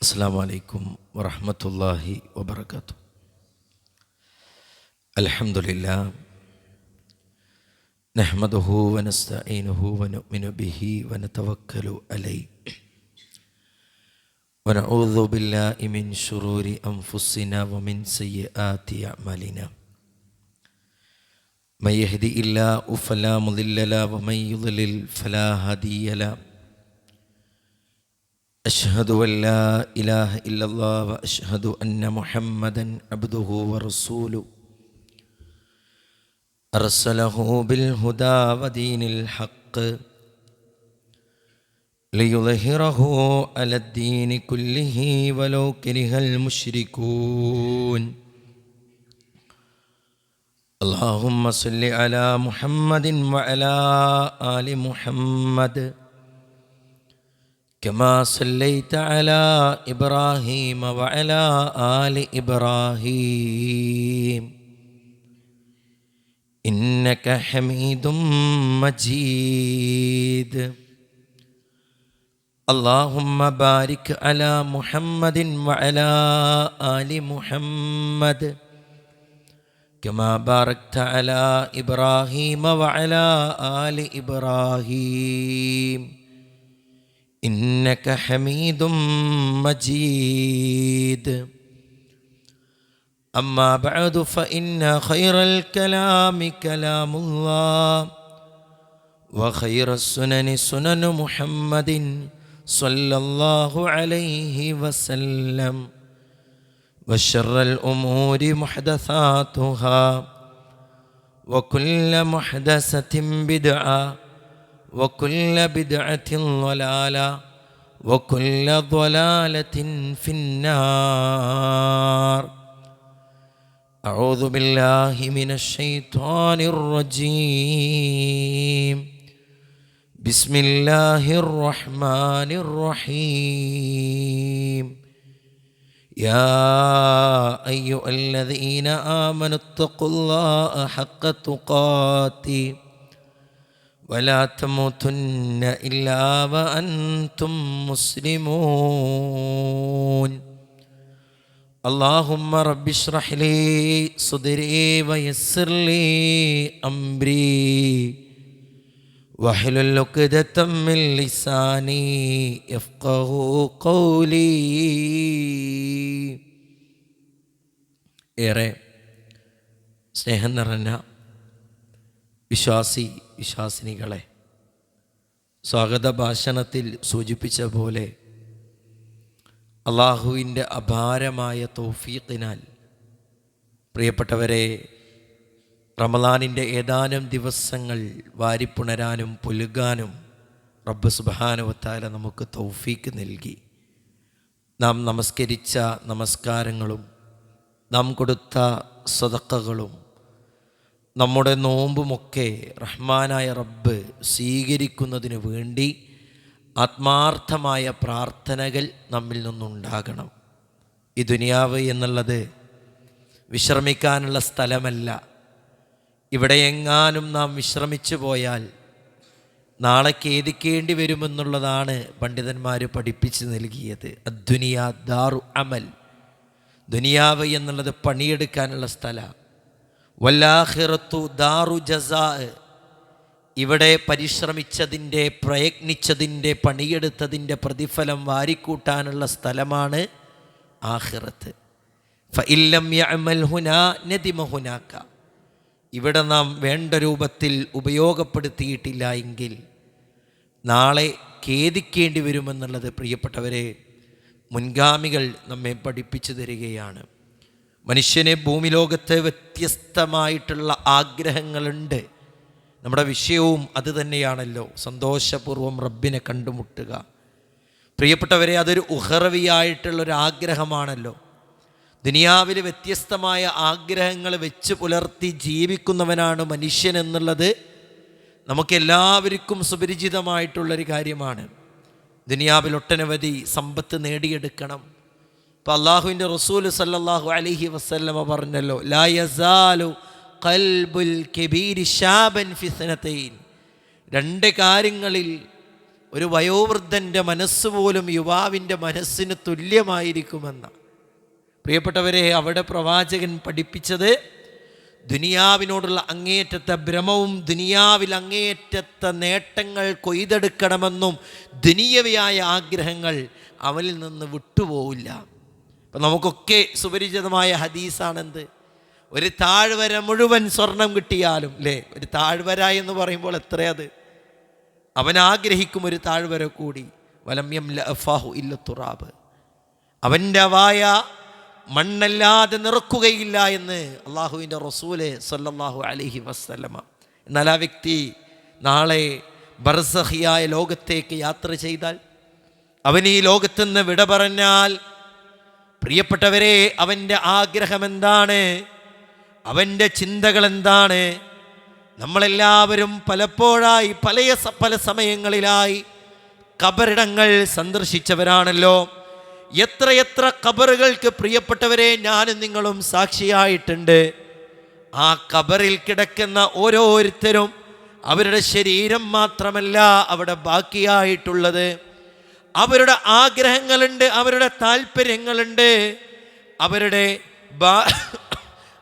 അസ്സലാമു അലൈക്കും വറഹ്മത്തുള്ളാഹി വബറകാതുഹു. അൽഹംദുലില്ലാഹ് നഹ്മദുഹു വനസ്തഈനുഹു വനുഅ്മിനു ബിഹി വനതവക്കലു അലൈഹി വനഊദു ബില്ലാഹി മിൻ ശുറൂരി അൻഫുസിനാ വമിൻ സയ്യിആതി അഅ്മാലിനാ. മൻ യഹ്ദിഹില്ലാഹു ഫലാ മുളില്ല ലഹു വമൻ യുദ്ലിൽ ഫലാ ഹാദിയ ലഹു. അശ്ഹദു അൻ ലാ ഇലാഹ ഇല്ലല്ലാഹ് വ അശ്ഹദു അന്ന മുഹമ്മദൻ അബ്ദുഹു വറസൂലുഹു അർസലഹു ബിൽ ഹുദാ വദീനിൽ ഹഖ് ലിയുദ്ഹിറഹു അലദ്ദീനി കുല്ലിഹി വലൗ കരിഹൽ മുശ്രികൂൻ. അല്ലാഹുമ്മ സ്വല്ലി അലാ മുഹമ്മദിൻ വഅലാ ആലി മുഹമ്മദ് كما صليت على إبراهيم وعلى آل إبراهيم إنك حميد مجيد. اللهم بارك على محمد وعلى آل محمد كما باركت على إبراهيم وعلى آل إبراهيم إنك حميد مجيد. أما بعد فإن خير الكلام كلام الله وخير السنن سنن محمد صلى الله عليه وسلم وشر الأمور محدثاتها وكل محدثة بدعة وكل بدعة ضلالة وكل ضلالة في النار. أعوذ بالله من الشيطان الرجيم. بسم الله الرحمن الرحيم. يا أيها الذين آمنوا اتقوا الله حق تقاته ولا تموتن إلا وأنتم مسلمون. اللهم رب اشرح لي صدري ويسر لي أمري واحلل عقدة من لساني يفقهوا قولي. ഏറെ സ്നേഹം നിറഞ്ഞ വിശ്വാസിനികളെ, സ്വാഗത ഭാഷണത്തിൽ സൂചിപ്പിച്ച പോലെ അള്ളാഹുവിൻ്റെ അപാരമായ തൗഫീഖിനാൽ പ്രിയപ്പെട്ടവരെ, റമളാനിൻ്റെ ഏതാനും ദിവസങ്ങൾ വാരിപ്പുണരാനും പുലുകാനും റബ്ബ് സുബ്ഹാനഹു വ തആല നമുക്ക് തൗഫീഖ് നൽകി. നാം നമസ്കരിച്ച നമസ്കാരങ്ങളും നാം കൊടുത്ത സദഖകളും നമ്മുടെ നോമ്പുമൊക്കെ റഹ്മാനായ റബ്ബ് സ്വീകരിക്കുന്നതിന് വേണ്ടി ആത്മാർത്ഥമായ പ്രാർത്ഥനകൾ നമ്മിൽ നിന്നുണ്ടാകണം. ഈ ദുനിയാവ് എന്നുള്ളത് വിശ്രമിക്കാനുള്ള സ്ഥലമല്ല. ഇവിടെ എങ്ങാനും നാം വിശ്രമിച്ചു പോയാൽ നാളെ ഖേദിക്കേണ്ടി വരുമെന്നുള്ളതാണ് പണ്ഡിതന്മാർ പഠിപ്പിച്ച് നൽകിയത്. അദ്ദുനിയാ ദാറു അമൽ. ദുനിയാവ് എന്നുള്ളത് പണിയെടുക്കാനുള്ള സ്ഥലമാണ്. വല്ലാഖിറത്തു ദാറു ജസാ. ഇവിടെ പരിശ്രമിച്ചതിൻ്റെ, പ്രയത്നിച്ചതിൻ്റെ, പണിയെടുത്തതിൻ്റെ പ്രതിഫലം വാരിക്കൂട്ടാനുള്ള സ്ഥലമാണ് ആഖിറത്ത്. ഫഇല്ലം യഅമൽ ഹുനാ നദിമ ഹുനാക. ഇവിടെ നാം വേണ്ട രൂപത്തിൽ ഉപയോഗപ്പെടുത്തിയിട്ടില്ല എങ്കിൽ നാളെ ഖേദിക്കേണ്ടി വരുമെന്നുള്ളത് പ്രിയപ്പെട്ടവരെ മുൻഗാമികൾ നമ്മെ പഠിപ്പിച്ചു തരികയാണ്. മനുഷ്യന് ഭൂമിലോകത്ത് വ്യത്യസ്തമായിട്ടുള്ള ആഗ്രഹങ്ങളുണ്ട്. നമ്മുടെ വിഷയവും അത് തന്നെയാണല്ലോ, സന്തോഷപൂർവ്വം റബ്ബിനെ കണ്ടുമുട്ടുക. പ്രിയപ്പെട്ടവരെ, അതൊരു ഉഖറവിയായിട്ടുള്ളൊരാഗ്രഹമാണല്ലോ. ദുനിയാവിൽ വ്യത്യസ്തമായ ആഗ്രഹങ്ങൾ വെച്ച് പുലർത്തി ജീവിക്കുന്നവനാണ് മനുഷ്യൻ എന്നുള്ളത് നമുക്കെല്ലാവർക്കും സുപരിചിതമായിട്ടുള്ളൊരു കാര്യമാണ്. ദുനിയാവിൽ ഒട്ടനവധി സമ്പത്ത് നേടിയെടുക്കണം. ഇപ്പോൾ അള്ളാഹുവിൻ്റെ റസൂൽ സല്ലല്ലാഹു അലൈഹി വസല്ലമ പറഞ്ഞല്ലോ, ലാ യസാലു ഖൽബുൽ കബീരി ശാബൻ ഫി സനതൈൻ. രണ്ട് കാര്യങ്ങളിൽ ഒരു വയോവൃദ്ധൻ്റെ മനസ്സ് പോലും യുവാവിൻ്റെ മനസ്സിന് തുല്യമായിരിക്കുമെന്ന. പ്രിയപ്പെട്ടവരെ, അവിടെ പ്രവാചകൻ പഠിപ്പിച്ചത് ദുനിയാവിനോടുള്ള അങ്ങേയറ്റത്തെ ഭ്രമവും ദുനിയാവിൽ അങ്ങേയറ്റത്തെ നേട്ടങ്ങൾ കൊയ്തെടുക്കണമെന്നും ദുനിയവിയായ ആഗ്രഹങ്ങൾ അവനിൽ നിന്ന് വിട്ടുപോവില്ല. അപ്പം നമുക്കൊക്കെ സുപരിചിതമായ ഹദീസാണെന്ത്? ഒരു താഴ്വര മുഴുവൻ സ്വർണം കിട്ടിയാലും അല്ലേ, ഒരു താഴ്വര എന്ന് പറയുമ്പോൾ എത്രയത്? അവൻ ആഗ്രഹിക്കും ഒരു താഴ്വര കൂടി. വലം യംല അഫാഹു ഇല്ല തുറാബ്, അവൻ്റെ വായ മണ്ണല്ലാതെ നിറക്കുകയില്ല എന്ന് അള്ളാഹുവിൻ്റെ റസൂല് സല്ലല്ലാഹു അലൈഹി വസല്ലമ. എന്നാൽ ആ വ്യക്തി നാളെ ബർസഖിയായ ലോകത്തേക്ക് യാത്ര ചെയ്താൽ, അവൻ ഈ ലോകത്തുനിന്ന് വിട പറഞ്ഞാൽ, പ്രിയപ്പെട്ടവരെ, അവൻ്റെ ആഗ്രഹം എന്താണ്? അവൻ്റെ ചിന്തകൾ എന്താണ്? നമ്മളെല്ലാവരും പലപ്പോഴായി പല സമയങ്ങളിലായി ഖബറിടങ്ങൾ സന്ദർശിച്ചവരാണല്ലോ. എത്രയെത്ര ഖബറുകൾക്ക് പ്രിയപ്പെട്ടവരെ ഞാനും നിങ്ങളും സാക്ഷിയായിട്ടുണ്ട്. ആ ഖബറിൽ കിടക്കുന്ന ഓരോരുത്തരും അവരുടെ ശരീരം മാത്രമല്ല അവിടെ ബാക്കിയായിട്ടുള്ളത്. അവരുടെ ആഗ്രഹങ്ങളുണ്ട്, അവരുടെ താല്പര്യങ്ങളുണ്ട്,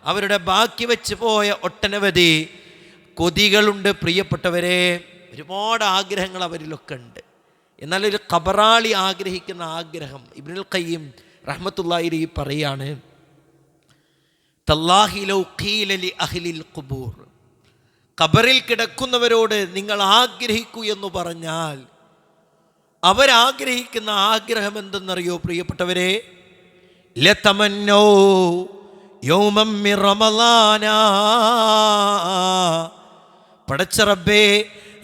അവരുടെ ബാക്കി വെച്ച് പോയ ഒട്ടനവധി കൊതികളുണ്ട്. പ്രിയപ്പെട്ടവരെ, ഒരുപാട് ആഗ്രഹങ്ങൾ അവരിലൊക്കെ ഉണ്ട്. എന്നാൽ ഒരു ഖബറാളി ആഗ്രഹിക്കുന്ന ആഗ്രഹം, ഇബ്നുൽ ഖയ്യിം റഹ്മത്തുള്ളാഹി അലൈഹി പറയാണ്, തല്ലാഹി ലൗ ഖീല ലി അഹ്ലിൽ ഖുബൂർ, ഖബറിൽ കിടക്കുന്നവരോട് നിങ്ങൾ ആഗ്രഹിക്കൂ എന്ന് പറഞ്ഞാൽ അവരാഗ്രഹിക്കുന്ന ആഗ്രഹം എന്തെന്നറിയോ പ്രിയപ്പെട്ടവരെ? ലതമന്നൗ യൗമം മിൻ റമളാന, പടച്ച റബ്ബേ,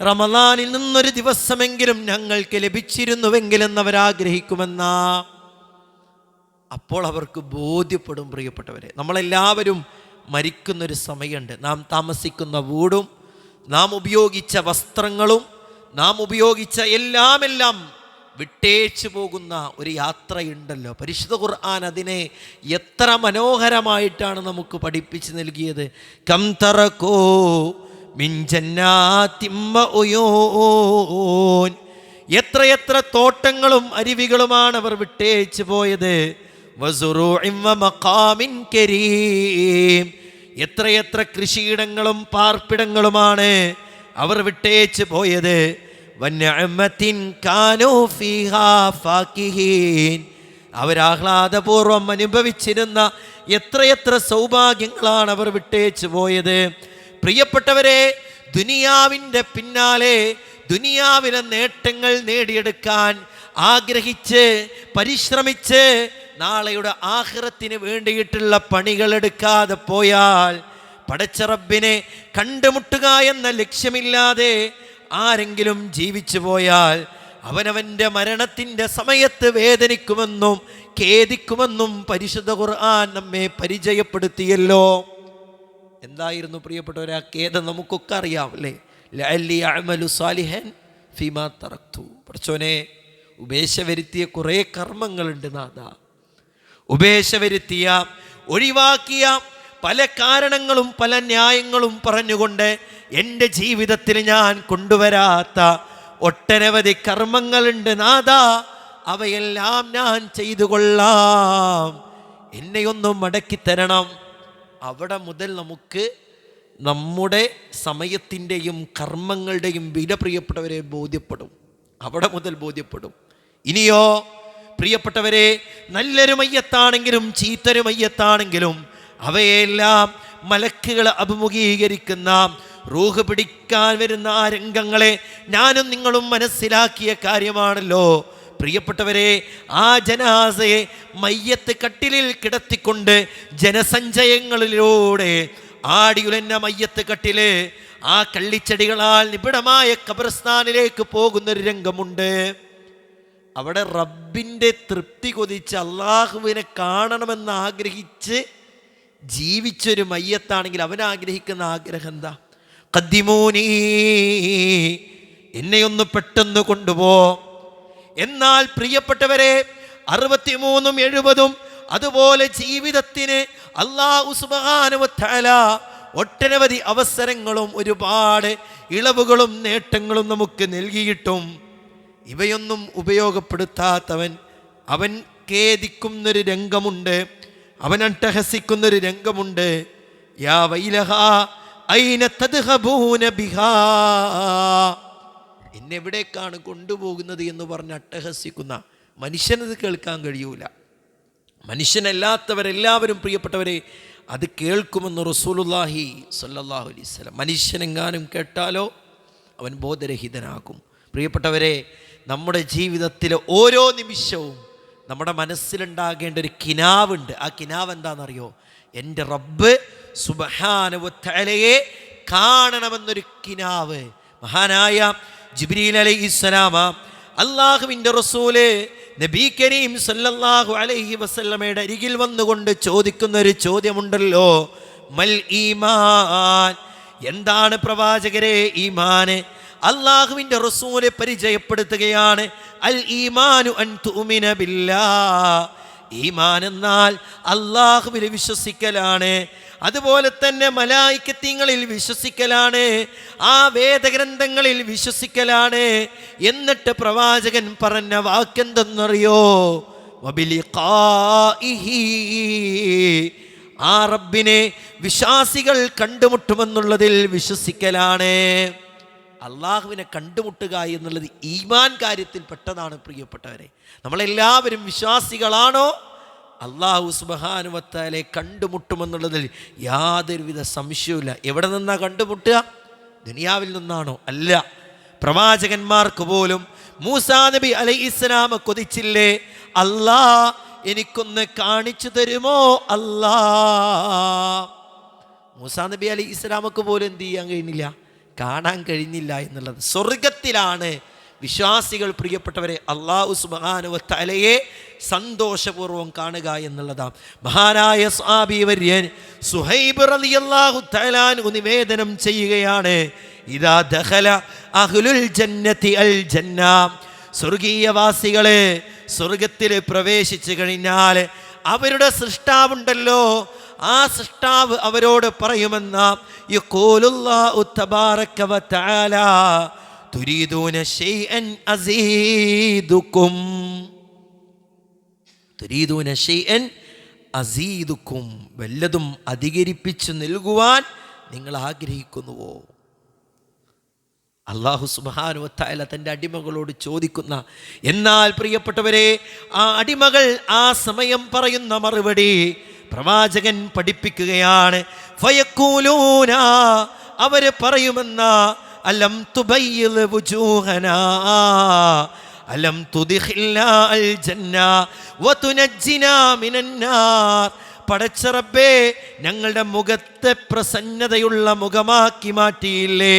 റമളാനിൽ നിന്നൊരു ദിവസമെങ്കിലും ഞങ്ങൾക്ക് ലഭിച്ചിരുന്നുവെങ്കിലെന്ന് അവരാഗ്രഹിക്കുമെന്നാ. അപ്പോൾ അവർക്ക് ബോധ്യപ്പെടും പ്രിയപ്പെട്ടവരെ, നമ്മളെല്ലാവരും മരിക്കുന്നൊരു സമയമുണ്ട്. നാം താമസിക്കുന്ന വീടും നാം ഉപയോഗിച്ച വസ്ത്രങ്ങളും നാം ഉപയോഗിച്ച എല്ലാം വിട്ടേച്ചു പോകുന്ന ഒരു യാത്രയുണ്ടല്ലോ. പരിശുദ്ധ ഖുർആൻ അതിനെ എത്ര മനോഹരമായിട്ടാണ് നമുക്ക് പഠിപ്പിച്ച് നൽകിയത്. കം തറകൂ മിൻ ജന്നാത്തിൻ വഉയൂൻ, എത്രയെത്ര തോട്ടങ്ങളും അരുവികളുമാണ് അവർ വിട്ടേച്ചു പോയത്. വസുറൂഇൻ വമഖാമിൻ കരീം, എത്രയെത്ര കൃഷിയിടങ്ങളും പാർപ്പിടങ്ങളുമാണ് അവർ വിട്ടേച്ചു പോയത്. വന്നഅമത്തിൻ കാനൂ ഫീഹാ ഫാകിഹീൻ, അവരാഹ്ലാദപൂർവം അനുഭവിച്ചിരുന്ന എത്രയെത്ര സൗഭാഗ്യങ്ങളാണ് അവർ വിട്ടേച്ചു പോയത്. പ്രിയപ്പെട്ടവരെ, ദുനിയാവിൻ്റെ പിന്നാലെ ദുനിയാവിലെ നേട്ടങ്ങൾ നേടിയെടുക്കാൻ ആഗ്രഹിച്ച് പരിശ്രമിച്ച് നാളെയുടെ ആഖിറത്തിന് വേണ്ടിയിട്ടുള്ള പണികളെടുക്കാതെ പോയാൽ, പടച്ച റബ്ബിനെ കണ്ടുമുട്ടുക എന്ന ലക്ഷ്യമില്ലാതെ ആരെങ്കിലും ജീവിച്ചു പോയാൽ അവനവൻ്റെ മരണത്തിൻ്റെ സമയത്ത് വേദനിക്കുമെന്നും ഖേദിക്കുമെന്നും പരിശുദ്ധ ഖുർആൻ നമ്മെ പരിചയപ്പെടുത്തിയല്ലോ. എന്തായിരുന്നു പ്രിയപ്പെട്ടവരെ ആ ഖേദം? നമുക്കൊക്കെ അറിയാം അല്ലേ? ലഅല്ലി അഅമലു സാലിഹൻ ഫീമാ തറക്തു, പടച്ചോനെ ഉപേക്ഷ വരുത്തിയ കുറേ കർമ്മങ്ങളുണ്ട് നാഥ, ഉപേക്ഷ വരുത്തിയ ഒഴിവാക്കിയ പല കാരണങ്ങളും പല ന്യായങ്ങളും പറഞ്ഞുകൊണ്ട് എൻ്റെ ജീവിതത്തിൽ ഞാൻ കൊണ്ടുവരാത്ത ഒട്ടനവധി കർമ്മങ്ങളുണ്ട് നാഥ, അവയെല്ലാം ഞാൻ ചെയ്തു കൊള്ളാം, എന്നെയൊന്നും മടക്കിത്തരണം. അവിടെ മുതൽ നമുക്ക് നമ്മുടെ സമയത്തിൻ്റെയും കർമ്മങ്ങളുടെയും വില പ്രിയപ്പെട്ടവരെ ബോധ്യപ്പെടും. അവിടെ മുതൽ ബോധ്യപ്പെടും. ഇനിയോ പ്രിയപ്പെട്ടവരെ, നല്ലൊരു മയ്യത്താണെങ്കിലും ചീത്തൊരു മയ്യത്താണെങ്കിലും അവയെല്ലാം മലക്കുകൾ അഭിമുഖീകരിക്കുന്ന റൂഹ് പിടിക്കാൻ വരുന്ന ആ രംഗങ്ങളെ ഞാനും നിങ്ങളും മനസ്സിലാക്കിയ കാര്യമാണല്ലോ പ്രിയപ്പെട്ടവരെ. ആ ജനാസയെ മയ്യത്ത് കട്ടിലിൽ കിടത്തിക്കൊണ്ട് ജനസഞ്ചയങ്ങളിലൂടെ ആടിയുലഞ്ഞ മയ്യത്ത് കട്ടില് ആ കള്ളിച്ചെടികളാൽ നിബിഡമായ ഖബർസ്ഥാനിലേക്ക് പോകുന്നൊരു രംഗമുണ്ട്. അവിടെ റബ്ബിൻ്റെ തൃപ്തി കൊതിച്ച് അള്ളാഹുവിനെ കാണണമെന്ന് ആഗ്രഹിച്ച് ജീവിച്ചൊരു മയ്യത്താണെങ്കിൽ അവൻ ആഗ്രഹിക്കുന്ന ആഗ്രഹം എന്താ? ഖദ്ദിമൂനി, എന്നെയൊന്ന് പെട്ടെന്ന് കൊണ്ടുപോ. എന്നാൽ പ്രിയപ്പെട്ടവരെ, 63ഉം 70ഉം അതുപോലെ ജീവിതത്തിന് അല്ലാഹു സുബ്ഹാനഹു വ തആല ഒട്ടനവധി അവസരങ്ങളും ഒരുപാട് ഇളവുകളും നേട്ടങ്ങളും നമുക്ക് നൽകിയിട്ടും ഇവയൊന്നും ഉപയോഗപ്പെടുത്താത്തവൻ, അവൻ ഖേദിക്കുന്നൊരു രംഗമുണ്ട്, അവൻ അട്ടഹസിക്കുന്നൊരു രംഗമുണ്ട്. യാ വൈലഹാ ഐന തദ്ഹബൂന ബിഹാ, എന്നെവിടേക്കാണ് കൊണ്ടുപോകുന്നത് എന്ന് പറഞ്ഞ് അട്ടഹസിക്കുന്ന മനുഷ്യനത് കേൾക്കാൻ കഴിയൂല. മനുഷ്യനല്ലാത്തവരെല്ലാവരും പ്രിയപ്പെട്ടവരെ അത് കേൾക്കുമെന്ന് റസൂലുള്ളാഹി സ്വല്ലല്ലാഹു അലൈഹി വസല്ലം. മനുഷ്യനെങ്ങാനും കേട്ടാലോ അവൻ ബോധരഹിതനാകും. പ്രിയപ്പെട്ടവരെ, നമ്മുടെ ജീവിതത്തിലെ ഓരോ നിമിഷവും നമ്മുടെ മനസ്സിലുണ്ടാകേണ്ട ഒരു കിനാവുണ്ട്. ആ കിനാവ് എന്താണെന്നറിയോ? എൻ്റെ റബ്ബ് സുബ്ഹാനഹു വ തആലയെ കാണണമെന്നൊരു കിനാവ്. മഹാനായ ജിബ്രീൽ അലൈഹിസ്സലാം അല്ലാഹുവിൻ്റെ റസൂല് നബി കരീം സല്ലല്ലാഹു അലൈഹി വസല്ലമയുടെ അരികിൽ വന്നുകൊണ്ട് ചോദിക്കുന്നൊരു ചോദ്യമുണ്ടല്ലോ, മൽ ഈമാൻ, എന്താണ് പ്രവാചകരെ ഈമാന്? അല്ലാഹുവിൻ്റെ റസൂല് പരിചയപ്പെടുത്തുകയാണ്, അൽ ഈമാനു അൻ തുഅ്മിന ബില്ലാഹ്, ഈമാൻ എന്നാൽ അല്ലാഹുവിൽ വിശ്വസിക്കലാണ്, അതുപോലെ തന്നെ മലായികത്തീങ്ങളിൽ വിശ്വസിക്കലാണ്, ആ വേദഗ്രന്ഥങ്ങളിൽ വിശ്വസിക്കലാണ്. എന്നിട്ട് പ്രവാചകൻ പറഞ്ഞ വാക്കെന്തെന്നറിയോ? വബിലിഖാഇഹി, ആ റബ്ബിനെ വിശ്വാസികൾ കണ്ടുമുട്ടുമെന്നുള്ളതിൽ വിശ്വസിക്കലാണ്. അള്ളാഹുവിനെ കണ്ടുമുട്ടുക എന്നുള്ളത് ഈമാൻ കാര്യത്തിൽ പെട്ടതാണ്. പ്രിയപ്പെട്ടവരെ, നമ്മളെല്ലാവരും വിശ്വാസികളാണോ? അള്ളാഹു സുബ്ഹാനഹു വ തആലയെ കണ്ടുമുട്ടുമെന്നുള്ളതിൽ യാതൊരുവിധ സംശയവുമില്ല. എവിടെ നിന്നാ കണ്ടുമുട്ടുക? ദുനിയാവിൽ നിന്നാണോ? അല്ല. പ്രവാചകന്മാർക്ക് പോലും മൂസാ നബി അലൈഹിസ്സലാം കൊതിച്ചില്ലേ, അല്ലാ എനിക്കൊന്ന് കാണിച്ചു തരുമോ അല്ലാ? മൂസാ നബി അലൈഹിസ്സലാമക്ക് പോലും എന്ത് ചെയ്യാൻ കഴിഞ്ഞില്ല? കാണാൻ കഴിഞ്ഞില്ല എന്നുള്ളത്. സ്വർഗത്തിലാണ് വിശ്വാസികൾ പ്രിയപ്പെട്ടവരെ അല്ലാഹു സുബ്ഹാനഹു വ തആലയെ സന്തോഷപൂർവ്വം കാണുക എന്നുള്ളതാണ്. മഹാനായ സ്വഹാബി വര്യൻ സുഹൈബ് റളിയല്ലാഹു തആല അൻഹു നിവേദനം ചെയ്യുകയാണ്, ഇദാ ദഖല അഹ്ലുൽ ജന്നതി അൽ ജന്ന, സ്വർഗീയവാസികളെ സ്വർഗത്തിൽ പ്രവേശിച്ചു കഴിഞ്ഞാൽ അവരുടെ സൃഷ്ടാവുണ്ടല്ലോ, ആ സൃഷ്ടാവ് അവരോട് പറയുമെന്ന യഖൂലുല്ലാഹു തബാറക വ തആല തുരീദൂന ശൈഅൻ അസീദുക്കും, തുരീദൂന ശൈഅൻ അസീദുക്കും, വല്ലതും അധികരിപ്പിച്ചു നൽകുവാൻ നിങ്ങൾ ആഗ്രഹിക്കുന്നുവോ? അല്ലാഹു സുബ്ഹാനഹു വ തആല തൻ്റെ അടിമകളോട് ചോദിക്കുന്ന, എന്നാൽ പ്രിയപ്പെട്ടവരെ ആ അടിമകൾ ആ സമയം പറയുന്ന മറുപടി പ്രവാചകൻ പഠിപ്പിക്കുകയാണ്. ഫയഖൂലൂന, അവര് പറയുമെന്ന, അലം തുബയ്യിദ് വുജൂഹനാ അലം തുദ്ഖിൽനാ അൽ ജന്ന വതുനജ്ജിനാ മിനന്നാർ, പടച്ച റബ്ബേ ഞങ്ങളുടെ മുഖത്തെ പ്രസന്നതയുള്ള മുഖമാക്കി മാറ്റിയില്ലേ,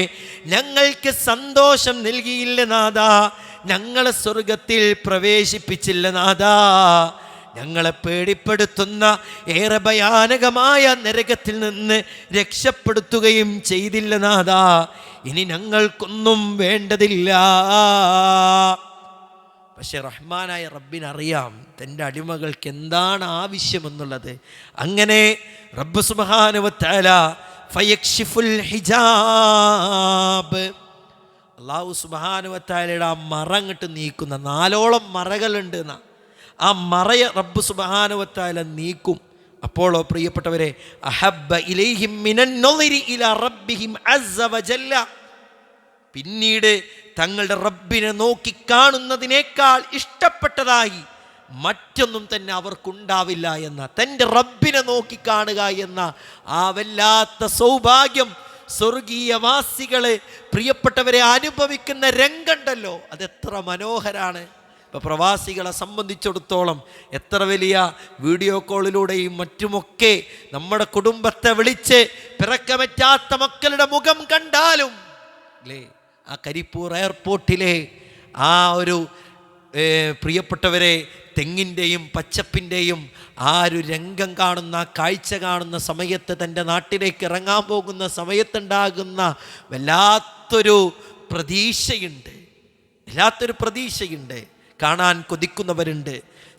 ഞങ്ങൾക്ക് സന്തോഷം നൽകിയില്ല നാഥാ, ഞങ്ങളെ സ്വർഗത്തിൽ പ്രവേശിപ്പിച്ചില്ല നാഥാ, ഞങ്ങളെ പേടിപ്പെടുത്തുന്ന ഏറെ ഭയാനകമായ നരകത്തിൽ നിന്ന് രക്ഷപ്പെടുത്തുകയും ചെയ്തില്ല നാഥാ, ഇനി ഞങ്ങൾക്കൊന്നും വേണ്ടതില്ല. പക്ഷെ റഹ്മാനായ റബ്ബിനറിയാം തൻ്റെ അടിമകൾക്ക് എന്താണ് ആവശ്യമെന്നുള്ളത്. അങ്ങനെ റബ്ബ് സുബ്ഹാനഹു വ തആല ഫയക്ഷിഫുൽ ഹിജാബ്, അല്ലാഹു സുബ്ഹാനഹു വ തആലയുടെ ആ മറ അങ്ങോട്ട് നീക്കുന്ന 4ഓളം മറകളുണ്ട് എന്നാ, ആ മറയെ റബ്ബ് സുബ്ഹാനഹു വ തആല നീക്കും. അപ്പോഴോ പ്രിയപ്പെട്ടവരെ, അഹബ്ബ ഇലൈഹിം മിനൻ നളിരി ഇലാ റബ്ബിഹിം അസ്സ വജല്ല, പിന്നീട് തങ്ങളുടെ റബ്ബിനെ നോക്കി കാണുന്നതിനേക്കാൾ ഇഷ്ടപ്പെട്ടതായി മറ്റൊന്നും തന്നെ അവർക്കുണ്ടാവില്ല എന്ന, തൻ്റെ റബ്ബിനെ നോക്കി കാണുക എന്ന ആ വല്ലാത്ത സൗഭാഗ്യം സ്വർഗീയവാസികളെ പ്രിയപ്പെട്ടവരെ അനുഭവിക്കുന്ന രംഗമുണ്ടല്ലോ, അതെത്ര മനോഹരാണ്. ഇപ്പോൾ പ്രവാസികളെ സംബന്ധിച്ചിടത്തോളം എത്ര വലിയ വീഡിയോ കോളിലൂടെയും മറ്റുമൊക്കെ നമ്മുടെ കുടുംബത്തെ വിളിച്ച് പിറക്കമറ്റാത്ത മക്കളുടെ മുഖം കണ്ടാലും അല്ലേ, ആ കരിപ്പൂർ എയർപോർട്ടിലെ ആ ഒരു പ്രിയപ്പെട്ടവരെ തെങ്ങിൻ്റെയും പച്ചപ്പിൻ്റെയും ആ ഒരു രംഗം കാണുന്ന, കാഴ്ച കാണുന്ന സമയത്ത്, തൻ്റെ നാട്ടിലേക്ക് ഇറങ്ങാൻ പോകുന്ന സമയത്തുണ്ടാകുന്ന വല്ലാത്തൊരു പ്രതീക്ഷയുണ്ട്, വല്ലാത്തൊരു പ്രതീക്ഷയുണ്ട്. കാണാൻ കൊതിക്കുന്നവരുണ്ട്,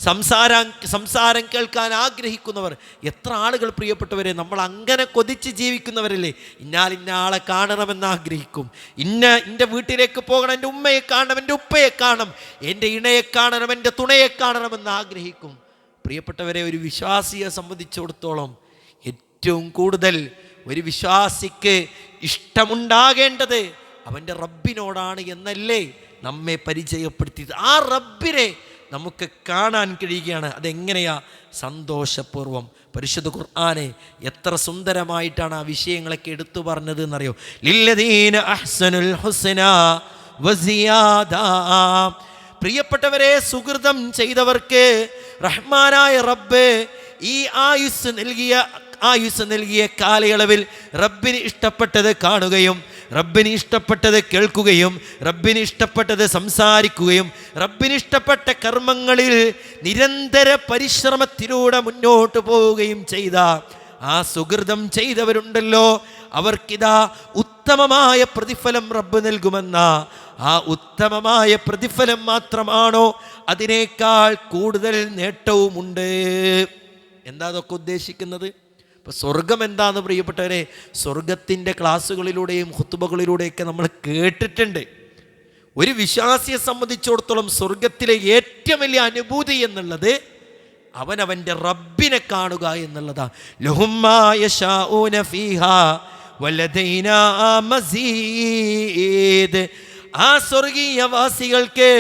സംസാരം കേൾക്കാൻ ആഗ്രഹിക്കുന്നവർ എത്ര ആളുകൾ പ്രിയപ്പെട്ടവരെ. നമ്മൾ അങ്ങനെ കൊതിച്ച് ജീവിക്കുന്നവരല്ലേ. ഇന്ന ആളെ കാണണമെന്ന് ആഗ്രഹിക്കും. എൻ്റെ വീട്ടിലേക്ക് പോകണം, എൻ്റെ ഉമ്മയെ കാണണം, എൻ്റെ ഉപ്പയെ കാണണം, എൻ്റെ ഇണയെ കാണണം, എൻ്റെ തുണയെ കാണണമെന്ന് ആഗ്രഹിക്കും. പ്രിയപ്പെട്ടവരെ, ഒരു വിശ്വാസിയെ സംബന്ധിച്ചിടത്തോളം ഏറ്റവും കൂടുതൽ ഒരു വിശ്വാസിക്ക് ഇഷ്ടമുണ്ടാകേണ്ടത് അവൻ്റെ റബ്ബിനോടാണ് എന്നല്ലേ നമ്മെ പരിചയപ്പെടുത്തിയത്. ആ റബ്ബിനെ നമുക്ക് കാണാൻ കഴിയുകയാണ്. അതെങ്ങനെയാ? സന്തോഷപൂർവ്വം. പരിശുദ്ധ ഖുർആനെ എത്ര സുന്ദരമായിട്ടാണ് ആ വിഷയങ്ങളൊക്കെ എടുത്തു പറഞ്ഞത് എന്നറിയോ? ലില്ലദീന അഹ്സനുൽ ഹുസ്ന വസിയാദ. പ്രിയപ്പെട്ടവരെ, സുകൃതം ചെയ്തവർക്ക് റഹ്മാനായ റബ്ബ് ഈ ആയുസ് നൽകിയ കാലയളവിൽ റബ്ബിന് ഇഷ്ടപ്പെട്ടത് കാണുകയും റബ്ബിന് ഇഷ്ടപ്പെട്ടത് കേൾക്കുകയും റബ്ബിന് ഇഷ്ടപ്പെട്ടത് സംസാരിക്കുകയും റബ്ബിന് ഇഷ്ടപ്പെട്ട കർമ്മങ്ങളിൽ നിരന്തര പരിശ്രമത്തിലൂടെ മുന്നോട്ട് പോവുകയും ചെയ്ത ആ സുകൃതം ചെയ്തവരുണ്ടല്ലോ, അവർക്കിതാ ഉത്തമമായ പ്രതിഫലം റബ്ബ് നൽകുമെന്ന ആ ഉത്തമമായ പ്രതിഫലം മാത്രമാണോ, അതിനേക്കാൾ കൂടുതൽ നേട്ടവുമുണ്ട്. എന്താ അതൊക്കെ ഉദ്ദേശിക്കുന്നത്? ഇപ്പം സ്വർഗം എന്താന്ന് പ്രിയപ്പെട്ടവരെ, സ്വർഗത്തിൻ്റെ ക്ലാസ്സുകളിലൂടെയും ഖുത്ബകളിലൂടെയൊക്കെ നമ്മൾ കേട്ടിട്ടുണ്ട്. ഒരു വിശ്വാസിയെ സംബന്ധിച്ചിടത്തോളം സ്വർഗത്തിലെ ഏറ്റവും വലിയ അനുഭൂതി എന്നുള്ളത് അവനവൻ്റെ റബ്ബിനെ കാണുക എന്നുള്ളതാണ്. ലഹും മാ യശാഊന ഫീഹാ വലദൈനാ മസീദ്. ആ സ്വർഗീയവാസികൾക്ക്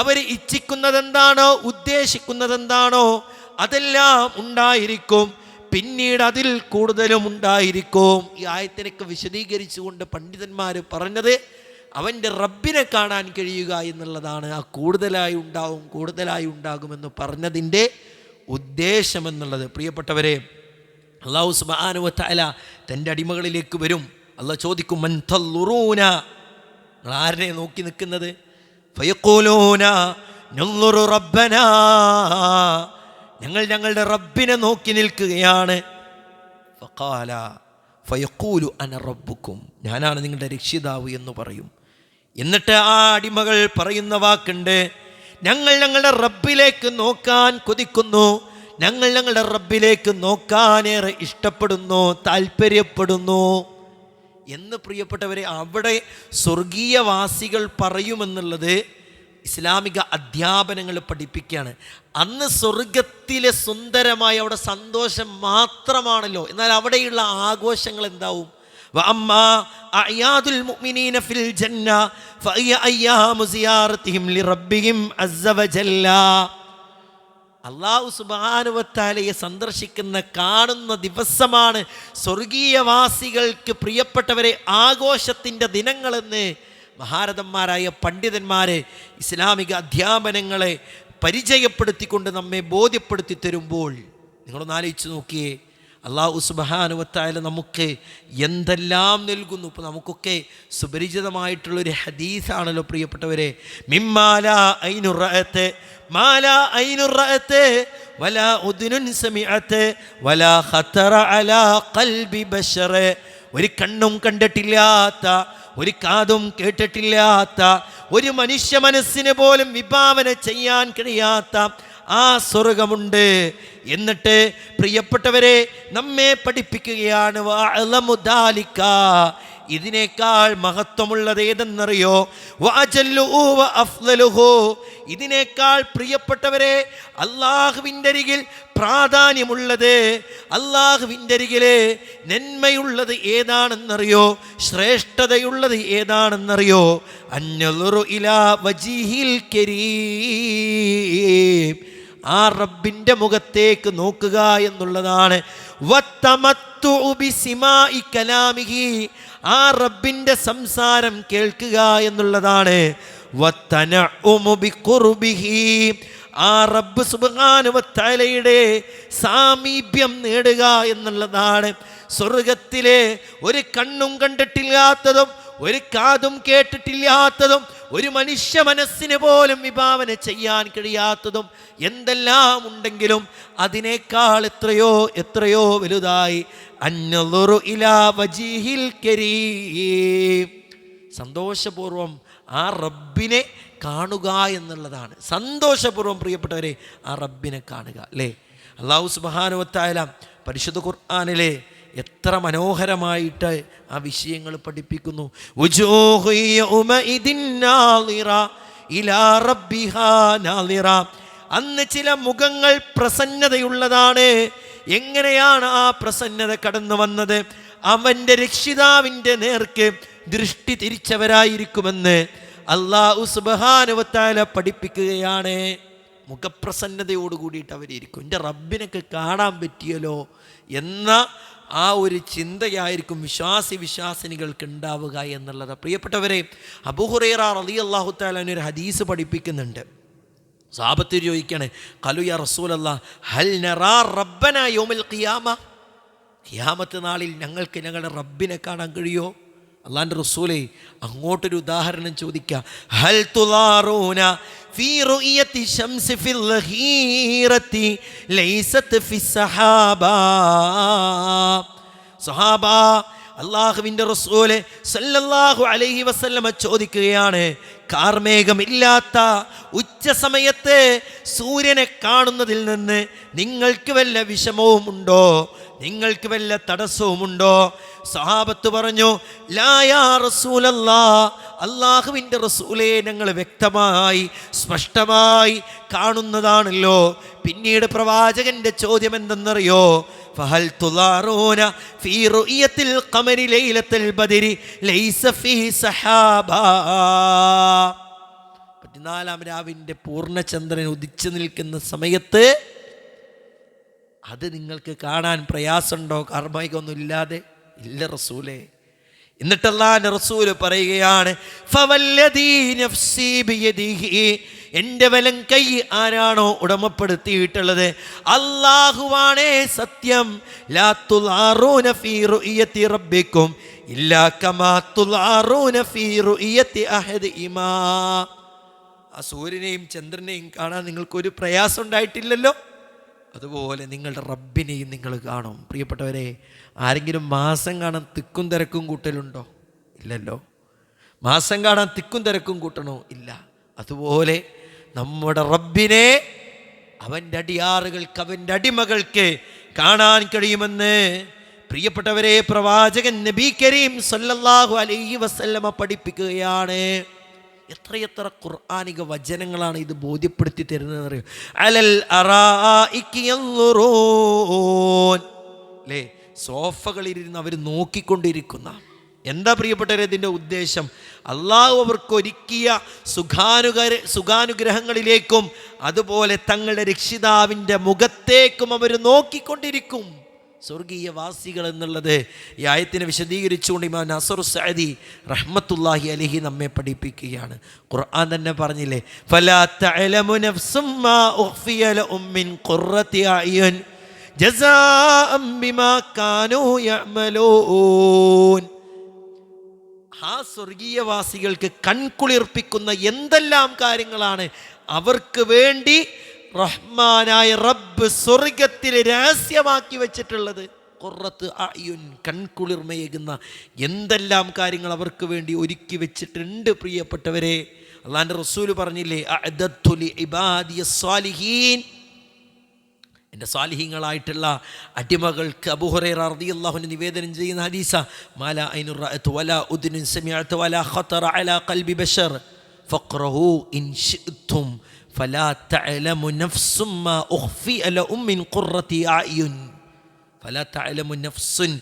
അവർ ഇച്ഛിക്കുന്നതെന്താണോ, ഉദ്ദേശിക്കുന്നതെന്താണോ അതെല്ലാം ഉണ്ടായിരിക്കും. പിന്നീട് അതിൽ കൂടുതലും ഉണ്ടായിരിക്കും. ഈ ആയത്തിനൊക്കെ വിശദീകരിച്ചുകൊണ്ട് പണ്ഡിതന്മാർ പറഞ്ഞത് അവൻ്റെ റബ്ബിനെ കാണാൻ കഴിയുക എന്നുള്ളതാണ്. ആ കൂടുതലായി ഉണ്ടാകുമെന്ന് പറഞ്ഞതിൻ്റെ ഉദ്ദേശമെന്നുള്ളത്. പ്രിയപ്പെട്ടവരെ, അല്ലാഹു സുബ്ഹാനഹു വ തആല തൻ്റെ അടിമകളിലേക്ക് വരും. അല്ലാഹു ചോദിക്കും, മൻ തളുറൂന, നിങ്ങൾ ആരെ നോക്കി നിൽക്കുന്നത്? ഫയഖൂലൂന നളുറു റബ്ബനാ, ഞങ്ങളുടെ റബ്ബിനെ നോക്കി നിൽക്കുകയാണ്. ഫഖാല ഫയഖൂലു അന റബ്ബുക്കും, ഞാനാണ് നിങ്ങളുടെ രക്ഷിതാവ് എന്ന് പറയും. എന്നിട്ട് ആ അടിമകൾ പറയുന്ന വാക്കുണ്ട്, ഞങ്ങളുടെ റബ്ബിലേക്ക് നോക്കാൻ കൊതിക്കുന്നു, ഞങ്ങളുടെ റബ്ബിലേക്ക് നോക്കാനേറെ ഇഷ്ടപ്പെടുന്നു, താല്പര്യപ്പെടുന്നു എന്ന്. പ്രിയപ്പെട്ടവരെ, അവിടെ സ്വർഗീയവാസികൾ പറയുമെന്നുള്ളത് ഇസ്ലാമിക അധ്യാപനങ്ങൾ പഠിപ്പിക്കുകയാണ്. അന്ന് സ്വർഗത്തിലെ സുന്ദരമായ അവിടെ സന്തോഷം മാത്രമാണല്ലോ, എന്നാൽ അവിടെയുള്ള ആഘോഷങ്ങൾ എന്താവും? വഅമ്മാ അഅയാദുൽ മുഅ്മിനീന ഫിൽ ജന്ന ഫഅയ അയ്യാമു സിയാറതിഹിം ലിറബ്ബിഹിം അസ്സ വജല്ല. അല്ലാഹു സുബ്ഹാനഹു വ തആലയെ സന്ദർശിക്കുന്ന കാണുന്ന ദിവസമാണ് സ്വർഗീയവാസികൾക്ക് പ്രിയപ്പെട്ടവരെ ആഘോഷത്തിൻ്റെ ദിനങ്ങളെന്ന് മഹാരഥന്മാരായ പണ്ഡിതന്മാരെ ഇസ്ലാമിക അധ്യാപനങ്ങളെ പരിചയപ്പെടുത്തിക്കൊണ്ട് നമ്മെ ബോധ്യപ്പെടുത്തി തരുമ്പോൾ നിങ്ങളൊന്ന് ആലോചിച്ച് നോക്കിയേ, അല്ലാഹു സുബ്ഹാനഹു വ തആല നമുക്ക് എന്തെല്ലാം നൽകുന്നു. ഇപ്പോൾ നമുക്കൊക്കെ സുപരിചിതമായിട്ടുള്ളൊരു ഹദീസാണല്ലോ പ്രിയപ്പെട്ടവരെ, മിമ്മാലാ ഐനു റഅത്ത് മാലാ ഐനു റഅത്ത് വലാ ഉദ്നുൻ സമിഅത്ത് വലാ ഖതറ അലാ ഖൽബി ബശർ. ഒരു കണ്ണും കണ്ടിട്ടില്ലാത്ത, ഒരു കാതും കേട്ടിട്ടില്ലാത്ത, ഒരു മനുഷ്യ മനസ്സിന് പോലും വിഭാവന ചെയ്യാൻ കഴിയാത്ത ആ സ്വർഗമുണ്ട്. എന്നിട്ട് പ്രിയപ്പെട്ടവരെ നമ്മെ പഠിപ്പിക്കുകയാണ്, വഅലമു ദാലിക, ഇതിനേക്കാൾ മഹത്വമുള്ളത് ഏതെന്നറിയോ? വഅജല്ലുഹു വഅഫ്ളലുഹു, ഇതിനേക്കാൾ പ്രിയപ്പെട്ടവരെ അല്ലാഹുവിൻ്റെ അരികിൽ പ്രാധാന്യമുള്ളത്, അല്ലാഹുവിൻ്റെ അരികിലെ നന്മയുള്ളത് ഏതാണെന്നറിയോ? ശ്രേഷ്ഠതയുള്ളത് ഏതാണെന്നറിയോ? അന്നളുറു ഇലാ വജിഹിൽ കരീം, ആ റബ്ബിൻ്റെ മുഖത്തേക്ക് നോക്കുക എന്നുള്ളതാണ്. വത്തമത്തുഉ ബിസിമാഇ കലാമിഹി, ആ റബ്ബിൻ്റെ സംസാരം കേൾക്കുക എന്നുള്ളതാണ്. വത്തനഉമു ബിഖുർബിഹി, ആ റബ്ബ് സുബ്ഹാനഹു വ തആലയുടെ സാമീപ്യം നേടുക എന്നുള്ളതാണ്. സ്വർഗത്തിലെ ഒരു കണ്ണും കണ്ടിട്ടില്ലാത്തതും ഒരു കാതും കേട്ടിട്ടില്ലാത്തതും ഒരു മനുഷ്യ മനസ്സിന് പോലും വിഭാവന ചെയ്യാൻ കഴിയാത്തതും എന്തെല്ലാം ഉണ്ടെങ്കിലും അതിനേക്കാൾ എത്രയോ വലുതായി അന്നളുറു ഇലാ വജിഹിൽ കരീം, സന്തോഷപൂർവം ആ റബ്ബിനെ കാണുക എന്നുള്ളതാണ്. സന്തോഷപൂർവ്വം പ്രിയപ്പെട്ടവരെ ആ റബ്ബിനെ കാണുക അല്ലേ. അല്ലാഹു സുബ്ഹാനഹു വ തആല പരിശുദ്ധ ഖുർആനിലെ എത്ര മനോഹരമായിട്ട് ആ വിഷയങ്ങൾ പഠിപ്പിക്കുന്നു. വുജൂഹു യൗമഇദിൻ നാളിറ ഇലാ റബ്ബിഹാ നാളിറ. അന്ന് ചില മുഖങ്ങൾ പ്രസന്നതയുള്ളതാണ്. എങ്ങനെയാണ് ആ പ്രസന്നത കടന്നു വന്നത്? അവൻ്റെ രക്ഷിതാവിൻ്റെ നേർക്ക് ദൃഷ്ടി തിരിച്ചവരായിരിക്കുമെന്ന് അല്ലാഹു സുബ്ഹാനഹു വ തആല പഠിപ്പിക്കുകയാണ്. മുഖപ്രസന്നതയോട് കൂടിയിട്ട് അവരിയ്ക്കും. എൻ്റെ റബ്ബിനൊക്കെ കാണാൻ പറ്റിയല്ലോ എന്ന ആ ഒരു ചിന്തയായിരിക്കും വിശ്വാസിനികൾക്ക് ഉണ്ടാവുക എന്നുള്ളത്. പ്രിയപ്പെട്ടവരെ, അബൂ ഹുറൈറ റളിയല്ലാഹു തആല ഒരു ഹദീസ് പഠിപ്പിക്കുന്നുണ്ട്. സഹാബത്ത് ചോദിക്കാണ്, ഖലു യാ റസൂലല്ലാഹ് ഹൽ നറാ റബ്ബനാ യൗമൽ ഖിയാമ. ഖിയാമത്ത് നാളിൽ ഞങ്ങൾക്ക് ഞങ്ങളുടെ റബ്ബിനെ കാണാൻ കഴിയോ? അല്ലാഹുവിൻ്റെ റസൂലേ അങ്ങോട്ടൊരു ഉദാഹരണം ചോദിക്കുക. ഹൽ തുളാറൂന ഫീ റുയത്തി ശംസി ഫിൽ ലഹീറത്തി ലൈസത് ഫിസ് സഹാബാ. സഹാബാ, അല്ലാഹുവിൻ്റെ റസൂല് സല്ലല്ലാഹു അലൈഹി വസല്ലമ ചോദിക്കുകയാണ്, കാർമേഘമില്ലാത്ത ഉച്ച സമയത്ത് സൂര്യനെ കാണുന്നതിൽ നിന്ന് നിങ്ങൾക്ക് വല്ല വിഷമവും ഉണ്ടോ? നിങ്ങൾക്ക് വല്ല തടസ്സവുമുണ്ടോ? സഹാബത്ത് പറഞ്ഞു, ലാ യാ റസൂലല്ലാഹ്, അല്ലാഹുവിൻ്റെ റസൂലേ ഞങ്ങൾ വ്യക്തമായി സ്പഷ്ടമായി കാണുന്നതാണല്ലോ. പിന്നീട് പ്രവാചകന്റെ ചോദ്യം എന്തെന്നറിയോ? ഫഹൽ തുളാറൂന ഫീ റുയത്തിൽ ഖമരി ലൈലത്തുൽ ബദരി ലൈസ ഫീഹി സഹാബാ. 14 രാവിൻ്റെ പൂർണ്ണചന്ദ്രൻ ഉദിച്ചു നിൽക്കുന്ന സമയത്ത് അത് നിങ്ങൾക്ക് കാണാൻ പ്രയാസമുണ്ടോ? കാർമേഘമൊന്നും ഇല്ലാതെ? ഇല്ല റസൂലേ. എന്നിട്ട് അല്ലാഹുവിൻ്റെ റസൂല് പറയുകയാണ്, ഫവല്ലദീ നഫ്സി ബിയദിഹി, എൻ്റെ വലം കൈ ആരാണോ ഉടമപ്പെടുത്തിയിട്ടുള്ളത് അല്ലാഹുവാണേ സത്യം. ലാ തുളാറൂന ഫീ റുയത്തി റബ്ബിക്കും ഇല്ലാ കമാ തുളാറൂന ഫീ റുയത്തി അഹദിഹിമാ. ആ സൂര്യനെയും ചന്ദ്രനെയും കാണാൻ നിങ്ങൾക്കൊരു പ്രയാസം ഉണ്ടായിട്ടില്ലല്ലോ, അതുപോലെ നിങ്ങളുടെ റബ്ബിനെയും നിങ്ങൾ കാണും. പ്രിയപ്പെട്ടവരെ, ആരെങ്കിലും മാസം കാണാൻ തിക്കും തിരക്കും കൂട്ടലുണ്ടോ? ഇല്ലല്ലോ. മാസം കാണാൻ തിക്കും തിരക്കും കൂട്ടണോ? ഇല്ല. അതുപോലെ നമ്മുടെ റബ്ബിനെ അവൻ്റെ അടിയാറുകൾക്ക്, അവൻ്റെ അടിമകൾക്ക് കാണാൻ കഴിയുമെന്ന് പ്രിയപ്പെട്ടവരെ പ്രവാചകൻ നബി കരീം സല്ലല്ലാഹു അലൈഹി വസല്ലമ പഠിപ്പിക്കുകയാണ്. എത്രയെത്ര ഖുർആനിക വചനങ്ങളാണ് ഇത് ബോധ്യപ്പെടുത്തി തരുന്നത് അറിയോ? അലൽ അറായികി യൻളുറൂൻ, അല്ലേ? സോഫകളിലിരുന്ന് അവർ നോക്കിക്കൊണ്ടിരിക്കുന്ന. എന്താ പ്രിയപ്പെട്ടവരെ ഇതിൻ്റെ ഉദ്ദേശം? അള്ളാഹു അവർക്ക് ഒരുക്കിയ സുഖാനുഗ്രഹങ്ങളിലേക്കും അതുപോലെ തങ്ങളുടെ രക്ഷിതാവിൻ്റെ മുഖത്തേക്കും അവർ നോക്കിക്കൊണ്ടിരിക്കും. സ്വർഗീയവാസികൾ എന്നുള്ളത് ഈ ആയത്തിനെ വിശദീകരിച്ചുകൊണ്ട് ഇമാം നസർ സഅദി റഹ്മത്തുള്ളാഹി അലൈഹി നമ്മെ പഠിപ്പിക്കുകയാണ്. ഖുർആൻ തന്നെ പറഞ്ഞില്ലേ, ഫലാ തഅലമു നഫ്സും മാ ഉഖ്ഫിയ ലഹും മിൻ ഖുർറത്തി അയ്യുൻ ജസാഅൻ ബിമാ കാനൂ യഅമലൂൻ. ആ സ്വർഗീയവാസികൾക്ക് കൺകുളിർപ്പിക്കുന്ന എന്തെല്ലാം കാര്യങ്ങളാണ് അവർക്ക് വേണ്ടി റഹ്മാനായ റബ്ബ് സ്വർഗത്തിൽ രഹസ്യമാക്കി വെച്ചിട്ടുള്ളത്. ഖുർറത്ത് അയ്യുൻ, കൺകുളിർമയേകുന്ന എന്തെല്ലാം കാര്യങ്ങൾ അവർക്ക് വേണ്ടി ഒരുക്കി വെച്ചിട്ടുണ്ട്. പ്രിയപ്പെട്ടവരെ, അല്ലാഹുവിൻ്റെ റസൂല് പറഞ്ഞില്ലേ, അഅദത്തു ലി ഇബാദിയസ് സാലിഹീൻ, എൻ്റെ സാലിഹീങ്ങളായിട്ടുള്ള അടിമകൾക്ക്. അബൂ ഹുറൈറ റളിയല്ലാഹു അൻഹു നിവേദനം ചെയ്യുന്ന ഹദീസ, മാലാ ഐനുൻ റഅത് വലാ ഉദ്നുൻ സമഅത് വലാ ഖതറ അലാ ഖൽബി ബശർ ഫഖ്റഹു ഇൻ ശിഅ്തും ഫലാ തഅലമു നഫ്സും മാ ഉഖ്ഫിയ ലഹും മിൻ ഖുർറത്തി അയ്യുൻ. ഫലാ തഅലമു നഫ്സുൻ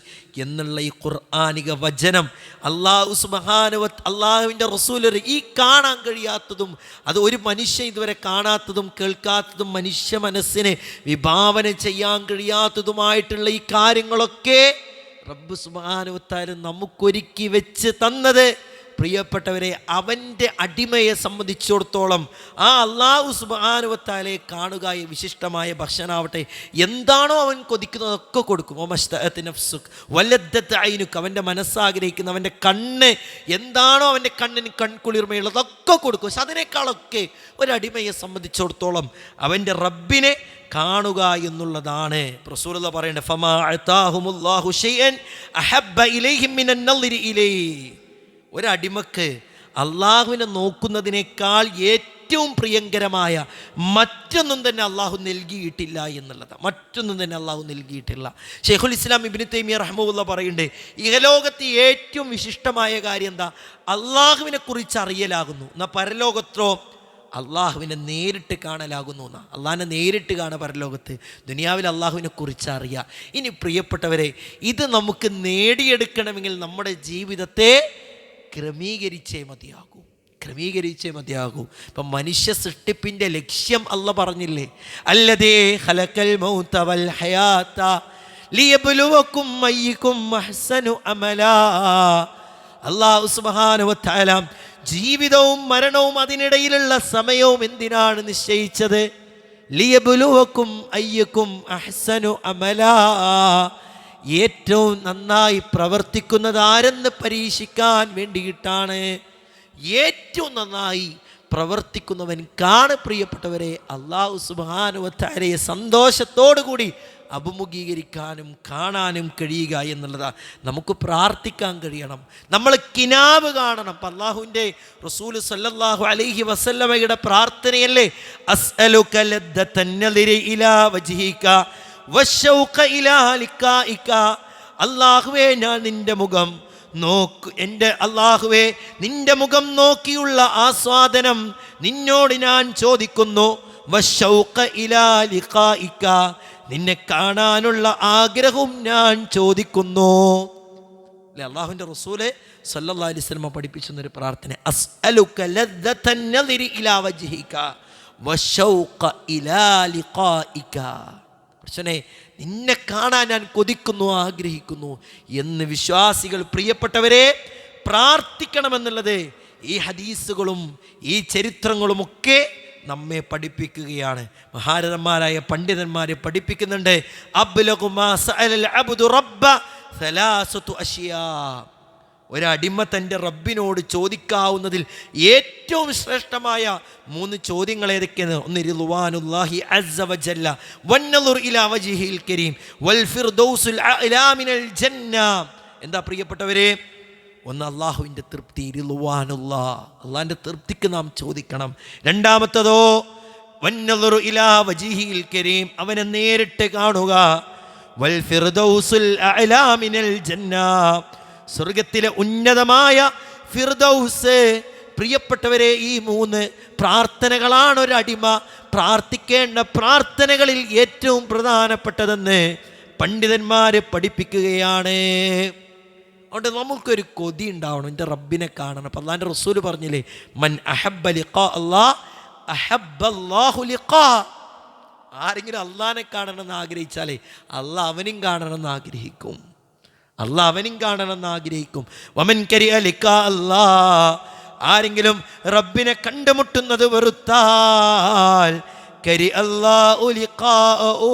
എന്നുള്ള ഈ ഖുർആനിക വചനം അല്ലാഹു സുബ്ഹാനഹു വ അല്ലാഹുവിൻ്റെ റസൂൽ ഈ കാണാൻ കഴിയാത്തതും, അത് ഒരു മനുഷ്യൻ ഇതുവരെ കാണാത്തതും കേൾക്കാത്തതും മനുഷ്യ മനസ്സിനെ വിഭാവന ചെയ്യാൻ കഴിയാത്തതുമായിട്ടുള്ള ഈ കാര്യങ്ങളൊക്കെ റബ്ബ് സുബ്ഹാനഹു വ തആല നമുക്കൊരുക്കി വെച്ച് തന്നത്. പ്രിയപ്പെട്ടവരെ, അവൻ്റെ അടിമയെ സംബന്ധിച്ചിടത്തോളം ആ അല്ലാഹു സുബ്ഹാനഹു വ തആലയെ കാണുക വിശിഷ്ടമായ ഭക്ഷണമാവട്ടെ, എന്താണോ അവൻ കൊതിക്കുന്നതൊക്കെ കൊടുക്കും. വമസ്തഅത് നഫ്സുക് വലദ്ദത് ഐനുക, അവൻ്റെ മനസ്സാഗ്രഹിക്കുന്ന അവൻ്റെ കണ്ണ് എന്താണോ അവൻ്റെ കണ്ണിന് കൺകുളിർമയുള്ളതൊക്കെ കൊടുക്കും. പക്ഷെ അതിനേക്കാളൊക്കെ ഒരടിമയെ സംബന്ധിച്ചിടത്തോളം അവൻ്റെ റബ്ബിനെ കാണുക എന്നുള്ളതാണ്. റസൂലുള്ളാഹി പറയുന്നത്, ഫമാ അതാഹുമുല്ലാഹു ശൈഅൻ അഹബ്ബ ഇലൈഹിം മിനൻ നളിരി ഇലൈഹി. ഒരടിമക്ക് അള്ളാഹുവിനെ നോക്കുന്നതിനേക്കാൾ ഏറ്റവും പ്രിയങ്കരമായ മറ്റൊന്നും തന്നെ അള്ളാഹു നൽകിയിട്ടില്ല എന്നുള്ളതാണ്. മറ്റൊന്നും തന്നെ അള്ളാഹു നൽകിയിട്ടില്ല. ഷെയ്ഖുൽ ഇസ്ലാം ഇബ്നു തൈമിയ്യ റഹ്മഹുല്ലാ പറയുന്നുണ്ട്, ഇഹലോകത്ത് ഏറ്റവും വിശിഷ്ടമായ കാര്യം എന്താ? അള്ളാഹുവിനെ കുറിച്ച് അറിയലാകുന്നു. എന്നാൽ പരലോകത്തോ അള്ളാഹുവിനെ നേരിട്ട് കാണലാകുന്നു എന്നാ. അള്ളാഹിനെ നേരിട്ട് കാണുക പരലോകത്ത്, ദുനിയാവിൽ അള്ളാഹുവിനെ കുറിച്ച് അറിയുക. ഇനി പ്രിയപ്പെട്ടവരെ, ഇത് നമുക്ക് നേടിയെടുക്കണമെങ്കിൽ നമ്മുടെ ജീവിതത്തെ ക്രമീകരിച്ചേ മതിയാകൂ. ഇപ്പം മനുഷ്യ സൃഷ്ടിപ്പിൻ്റെ ലക്ഷ്യം അള്ള പറഞ്ഞില്ലേ, അല്ലദീ ഖലഖൽ മൗത വൽ ഹയാത ലിയബ്ലുവകും അയ്യുകും അഹ്സനു അമലാ. അല്ലാഹു സുബ്ഹാനഹു വ തആല ജീവിതവും മരണവും അതിനിടയിലുള്ള സമയവും എന്തിനാണ് നിശ്ചയിച്ചത്? ലിയബ്ലുവകും അയ്യുകും അഹ്സനു അമലാ. ഏറ്റവും നന്നായി പ്രവർത്തിക്കുന്നത് ആരെന്ന് പരീക്ഷിക്കാൻ വേണ്ടിയിട്ടാണ്. ഏറ്റവും നന്നായി പ്രവർത്തിക്കുന്നവൻക്കാണ് പ്രിയപ്പെട്ടവരെ അല്ലാഹു സുബ്ഹാനഹു വ തആലയെ സന്തോഷത്തോടു കൂടി അഭിമുഖീകരിക്കാനും കാണാനും കഴിയുക എന്നുള്ളതാണ്. നമുക്ക് പ്രാർത്ഥിക്കാൻ കഴിയണം, നമ്മൾ കിനാവ് കാണണം. അപ്പം അല്ലാഹുവിൻ്റെ റസൂൽ സല്ലല്ലാഹു അലൈഹി വസല്ലമയുടെ പ്രാർത്ഥനയല്ലേ, അസ്അലുക ലദ്ദതൻ നളിരി ഇലാ വജ്ഹിക വശൗഖ ഇലാ ലിഖാഇക. അല്ലാഹുവേ, ഞാൻ നിൻ്റെ മുഖം എൻ്റെ അല്ലാഹുവേ, നിൻ്റെ മുഖം നോക്കിയുള്ള ആസ്വാദനം നിന്നോട് ഞാൻ ചോദിക്കുന്നു. വശൗഖ ഇലാ ലിഖാഇക, നിന്നെ കാണാനുള്ള ആഗ്രഹവും ഞാൻ ചോദിക്കുന്നു. അല്ലേ, അല്ലാഹുവിൻ്റെ റസൂല് സല്ലല്ലാഹു അലൈഹി വസല്ലം പഠിപ്പിച്ചൊരു പ്രാർത്ഥന, അസ്അലുക ലദ്ദതൻ നളിരി ഇലാ വജ്ഹിക വശൗഖ ഇലാ ലിഖാഇക. പ്രശ്നേ, നിന്നെ കാണാൻ ഞാൻ കൊതിക്കുന്നു, ആഗ്രഹിക്കുന്നു എന്ന് വിശ്വാസികൾ പ്രിയപ്പെട്ടവരെ പ്രാർത്ഥിക്കണമെന്നുള്ളത് ഈ ഹദീസുകളും ഈ ചരിത്രങ്ങളുമൊക്കെ നമ്മെ പഠിപ്പിക്കുകയാണ്. മഹാരഥന്മാരായ പണ്ഡിതന്മാരെ പഠിപ്പിക്കുന്നുണ്ട്, അബ്ലഗു മാ സഅലൽ അബ്ദു റബ്ബ സലാസതു അഷ്യാ. ഒരടിമ തൻ്റെ റബ്ബിനോട് ചോദിക്കാവുന്നതിൽ ഏറ്റവും ശ്രേഷ്ഠമായ 3 ചോദ്യങ്ങൾ ഏതൊക്കെയാണ്? ഒന്ന്, റിദ്വാനുല്ലാഹി അസ്സ വജല്ല വന്നളുർ ഇലാ വജ്ഹിൽ കരീം വൽ ഫിർദൗസുൽ അഅ്ലാ മിനൽ ജന്ന. എന്താ പ്രിയപ്പെട്ടവരെ? ഒന്ന്, അള്ളാഹുവിൻ്റെ തൃപ്തി, റിദ്വാനുല്ലാഹ്, അള്ളാഹിൻ്റെ തൃപ്തിക്ക് നാം ചോദിക്കണം. രണ്ടാമത്തതോ, വന്നളുർ ഇലാ വജ്ഹിൽ കരീം, അവനെ നേരിട്ട് കാണുക. വൽ ഫിർദൗസുൽ അഅ്ലാ മിനൽ ജന്ന, സ്വർഗത്തിലെ ഉന്നതമായ ഫിർദൗസ്. പ്രിയപ്പെട്ടവരെ, ഈ 3 പ്രാർത്ഥനകളാണ് ഒരടിമ പ്രാർത്ഥിക്കേണ്ട പ്രാർത്ഥനകളിൽ ഏറ്റവും പ്രധാനപ്പെട്ടതെന്ന് പണ്ഡിതന്മാർ പഠിപ്പിക്കുകയാണ്. അതുകൊണ്ട് നമുക്കൊരു കൊതി ഉണ്ടാവണം, എൻ്റെ റബ്ബിനെ കാണണം. അപ്പം അല്ലാഹുവിൻ്റെ റസൂൽ പറഞ്ഞില്ലേ, മൻ അഹബ്ബ ലിഖാ അല്ലാഹ് അഹബ്ബല്ലാഹു ലിഖാ. ആരെങ്കിലും അള്ളാഹിനെ കാണണമെന്ന് ആഗ്രഹിച്ചാലേ അള്ളാഹ് അവനും കാണണമെന്ന് ആഗ്രഹിക്കും. വമൻ കരിഅ ലിഖാ അല്ലാഹ്, ആരെങ്കിലും റബ്ബിനെ കണ്ടുമുട്ടുന്നത് വെറുത്താൽ കരിഅ അല്ലാഹു ലിഖാഅഹു,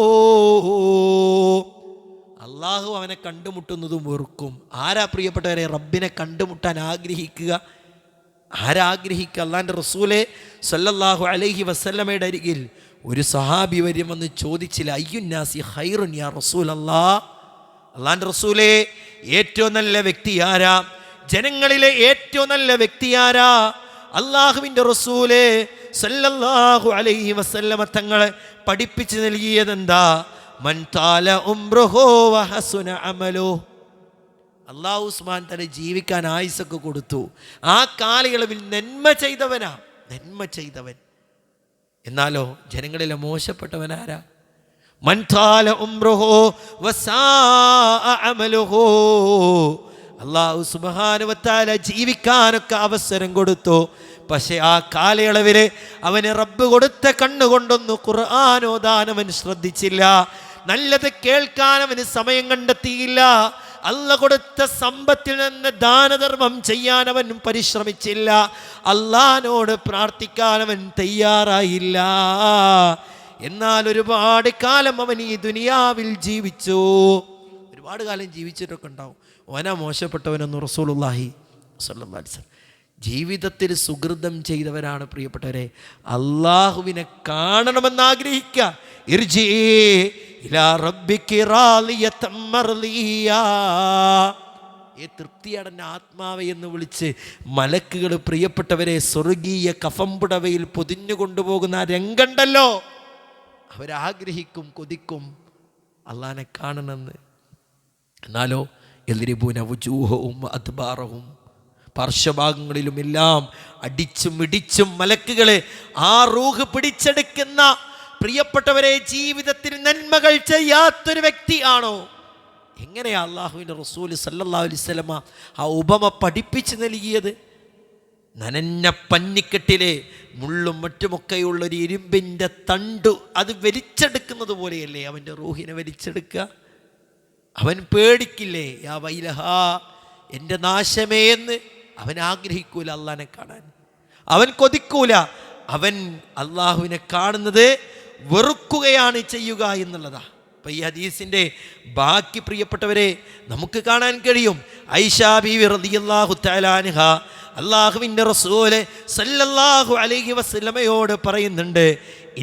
അള്ളാഹു അവനെ കണ്ടുമുട്ടുന്നതും വെറുക്കും. ആരാ പ്രിയപ്പെട്ടവരെ റബ്ബിനെ കണ്ടുമുട്ടാൻ ആഗ്രഹിക്കുക? ആരാഗ്രഹിക്കുക? അല്ലാഹുവിൻ്റെ റസൂലെ സല്ലല്ലാഹു അലൈഹി വസല്ലമയുടെ അരികിൽ ഒരു സഹാബി വന്ന് ചോദിച്ചില്ല, അയ്യുന്നാസി ഖൈറുൻ യാ റസൂലല്ലാഹ്. അല്ലാഹുവിൻ്റെ റസൂലേ, ഏറ്റവും നല്ല വ്യക്തി ആരാ? ജനങ്ങളിലെ ഏറ്റവും നല്ല വ്യക്തി ആരാ? അല്ലാഹുവിൻ്റെ റസൂലേ സല്ലല്ലാഹു അലൈഹി വസല്ലമ തങ്ങളെ പഠിപ്പിച്ചു നൽകിയതെന്താ? മൻ താല ഉംറുഹു വഹസുന അമലുഹു. അല്ലാഹു സുബ്ഹാനഹു തആല ജീവിക്കാൻ ആയുസ്സൊക്കെ കൊടുത്തു. ആ കാലയളവിൽ നന്മ ചെയ്തവൻ. എന്നാലോ ജനങ്ങളിലെ മോശപ്പെട്ടവനാരാ? മൻ താല ഉംറുഹു വസാഅ അമലുഹു. അല്ലാഹു സുബ്ഹാനഹു വ തആല ജീവിക്കാനൊക്കെ അവസരം കൊടുത്തു. പക്ഷെ ആ കാലയളവിൽ അവന് റബ്ബ് കൊടുത്ത കണ്ണുകൊണ്ടൊന്ന് ഖുർആൻ ഓതാൻ അവൻ ശ്രദ്ധിച്ചില്ല. നല്ലത് കേൾക്കാൻ അവന് സമയം കണ്ടെത്തിയില്ല. അല്ലാഹ് കൊടുത്ത സമ്പത്തിൽ നിന്ന് ദാനധർമ്മം ചെയ്യാൻ അവൻ പരിശ്രമിച്ചില്ല. അല്ലാഹുവിനോട് പ്രാർത്ഥിക്കാൻ അവൻ തയ്യാറായില്ല. എന്നാൽ ഒരുപാട് കാലം അവൻ ഈ ദുനിയാവിൽ ജീവിച്ചു. ഒരുപാട് കാലം ജീവിച്ചിട്ടൊക്കെ ഉണ്ടാവും. ഓനാ മോശപ്പെട്ടവനെന്ന് റസൂലുള്ളാഹി സ്വല്ലല്ലാഹു അലൈഹി വസല്ലം. ജീവിതത്തിൽ സുഹൃതം ചെയ്തവരാണ് പ്രിയപ്പെട്ടവരെ അള്ളാഹുവിനെ കാണണമെന്ന് ആഗ്രഹിക്കുക. ഇർജി ഇലാ റബ്ബികി റാളിയതൻ മർളിയാ. തൃപ്തിയാണ് എൻ്റെ ആത്മാവെ എന്ന് വിളിച്ച് മലക്കുകൾ പ്രിയപ്പെട്ടവരെ സ്വർഗീയ കഫംപുടവയിൽ പൊതിഞ്ഞു കൊണ്ടുപോകുന്ന ആ രംഗണ്ടല്ലോ, അവരാഗ്രഹിക്കും, കൊതിക്കും അള്ളാനെ കാണണമെന്ന്. എന്നാലോ യദ്രിബൂന വുജൂഹവും അദ്ബാറഹും, പാർശ്വഭാഗങ്ങളിലുമെല്ലാം അടിച്ചും ഇടിച്ചും മലക്കുകളെ ആ റൂഹ് പിടിച്ചെടുക്കുന്ന പ്രിയപ്പെട്ടവരെ ജീവിതത്തിൽ നന്മകൾ ചെയ്യാത്തൊരു വ്യക്തി ആണോ? എങ്ങനെയാ അള്ളാഹുവിൻ്റെ റസൂൽ സല്ലല്ലാഹു അലൈഹി വസല്ലമ ആ ഉപമ പഠിപ്പിച്ച് നൽകിയത്? നനഞ്ഞ പഞ്ഞിക്കെട്ടിലെ മുള്ളും മറ്റുമൊക്കെയുള്ളൊരു ഇരുമ്പിൻ്റെ തണ്ടു അത് വലിച്ചെടുക്കുന്നത് പോലെയല്ലേ അവൻ്റെ റൂഹിനെ വലിച്ചെടുക്കുക. അവൻ പേടിക്കില്ലേ? യാ വൈലഹാ, എൻ്റെ നാശമേ എന്ന് അവൻ ആഗ്രഹിക്കൂല അള്ളാഹിനെ കാണാൻ, അവൻ കൊതിക്കൂല. അവൻ അള്ളാഹുവിനെ കാണുന്നത് വെറുക്കുകയാണ് ചെയ്യുക എന്നുള്ളതാ. അപ്പം ഈ ഹദീസിൻ്റെ ബാക്കി പ്രിയപ്പെട്ടവരെ നമുക്ക് കാണാൻ കഴിയും. ഐഷാ ബീവി റളിയല്ലാഹു തആല അൻഹ അള്ളാഹുവിൻ്റെ റസൂൽ സല്ലല്ലാഹു അലൈഹി വസല്ലമയോട് പറയുന്നുണ്ട്,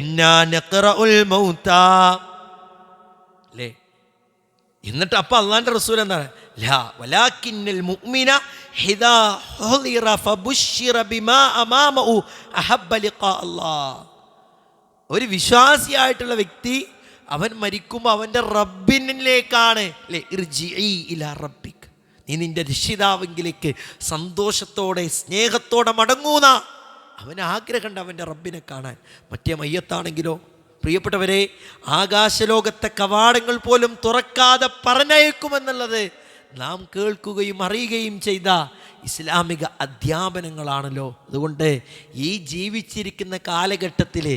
ഇന്നാ നഖറഉൽ മൗതാ അല്ലേ. എന്നിട്ട് അപ്പം അള്ളാഹിൻ്റെ റസൂൽ എന്താണ്? ലാ വലാകിന്നൽ മുഅ്മിന ഹിദാ ഹുദിറ ഫബുശ്ശിറ ബിമാ അമാമഹു അഹബ്ബ ലിഖാ അല്ലാഹ്. ഒരു വിശ്വാസിയായിട്ടുള്ള വ്യക്തി അവൻ മരിക്കുമ്പോൾ അവൻ്റെ റബ്ബിനിലേക്കാണ് അല്ലേ, ഇർജിഇ ഇലാ റബ്ബിക്, നീ നിൻ്റെ രക്ഷിതാവെങ്കിലേക്ക് സന്തോഷത്തോടെ സ്നേഹത്തോടെ മടങ്ങൂന്ന അവൻ ആഗ്രഹമുണ്ട് അവൻ്റെ റബ്ബിനെ കാണാൻ. മറ്റേ മയ്യത്താണെങ്കിലോ പ്രിയപ്പെട്ടവരെ ആകാശലോകത്തെ കവാടങ്ങൾ പോലും തുറക്കാതെ പറഞ്ഞയക്കുമെന്നുള്ളത് നാം കേൾക്കുകയും അറിയുകയും ചെയ്ത ഇസ്ലാമിക അധ്യാപനങ്ങളാണല്ലോ. അതുകൊണ്ട് ഈ ജീവിച്ചിരിക്കുന്ന കാലഘട്ടത്തിൽ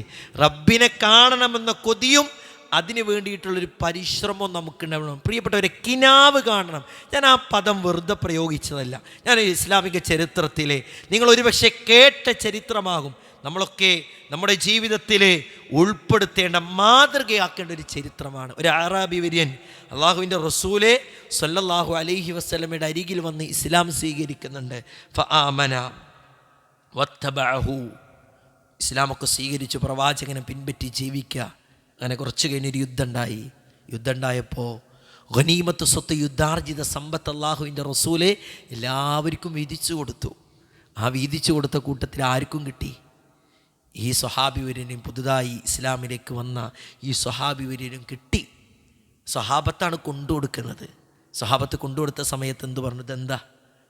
റബ്ബിനെ കാണണമെന്ന കൊതിയും അതിന് വേണ്ടിയിട്ടുള്ളൊരു പരിശ്രമം നമുക്കുണ്ടാവണം. പ്രിയപ്പെട്ടവരെ, കിനാവ് കാണണം. ഞാൻ ആ പദം വെറുതെ പ്രയോഗിച്ചതല്ല. ഞാൻ ഇസ്ലാമിക ചരിത്രത്തിലെ നിങ്ങൾ ഒരുപക്ഷെ കേട്ട ചരിത്രമാകും, നമ്മളൊക്കെ നമ്മുടെ ജീവിതത്തിൽ ഉൾപ്പെടുത്തേണ്ട മാതൃകയാക്കേണ്ട ഒരു ചരിത്രമാണ്. ഒരു അറാബി വര്യൻ അള്ളാഹുവിൻ്റെ റസൂലെ സല്ലല്ലാഹു അലൈഹി വസല്ലമയുടെ അരികിൽ വന്ന് ഇസ്ലാം സ്വീകരിക്കുന്നുണ്ട്. ഫആമന വത്തബഅഹു, ഇസ്ലാമൊക്കെ സ്വീകരിച്ച് പ്രവാചകനെ പിൻപറ്റി ജീവിക്കുക. അങ്ങനെ കുറച്ച് കഴിഞ്ഞൊരു യുദ്ധം ഉണ്ടായപ്പോൾ ഗനീമത്ത് സ്വത്ത്, യുദ്ധാർജിത സമ്പത്ത് അള്ളാഹുവിൻ്റെ റസൂലെ എല്ലാവർക്കും വീതിച്ചു കൊടുത്തു. ആ വീതിച്ചു കൊടുത്ത കൂട്ടത്തിൽ ആർക്കും കിട്ടി? ഈ സ്വഹാബി വര്യനും പുതുതായി ഇസ്ലാമിലേക്ക് വന്ന ഈ സ്വഹാബി വര്യനും കിട്ടി. സ്വഹാബത്താണ് കൊണ്ടുകൊടുക്കുന്നത്. സ്വഹാബത്ത് കൊണ്ടുകൊടുത്ത സമയത്ത് എന്ത് പറഞ്ഞു? ഇതെന്താ?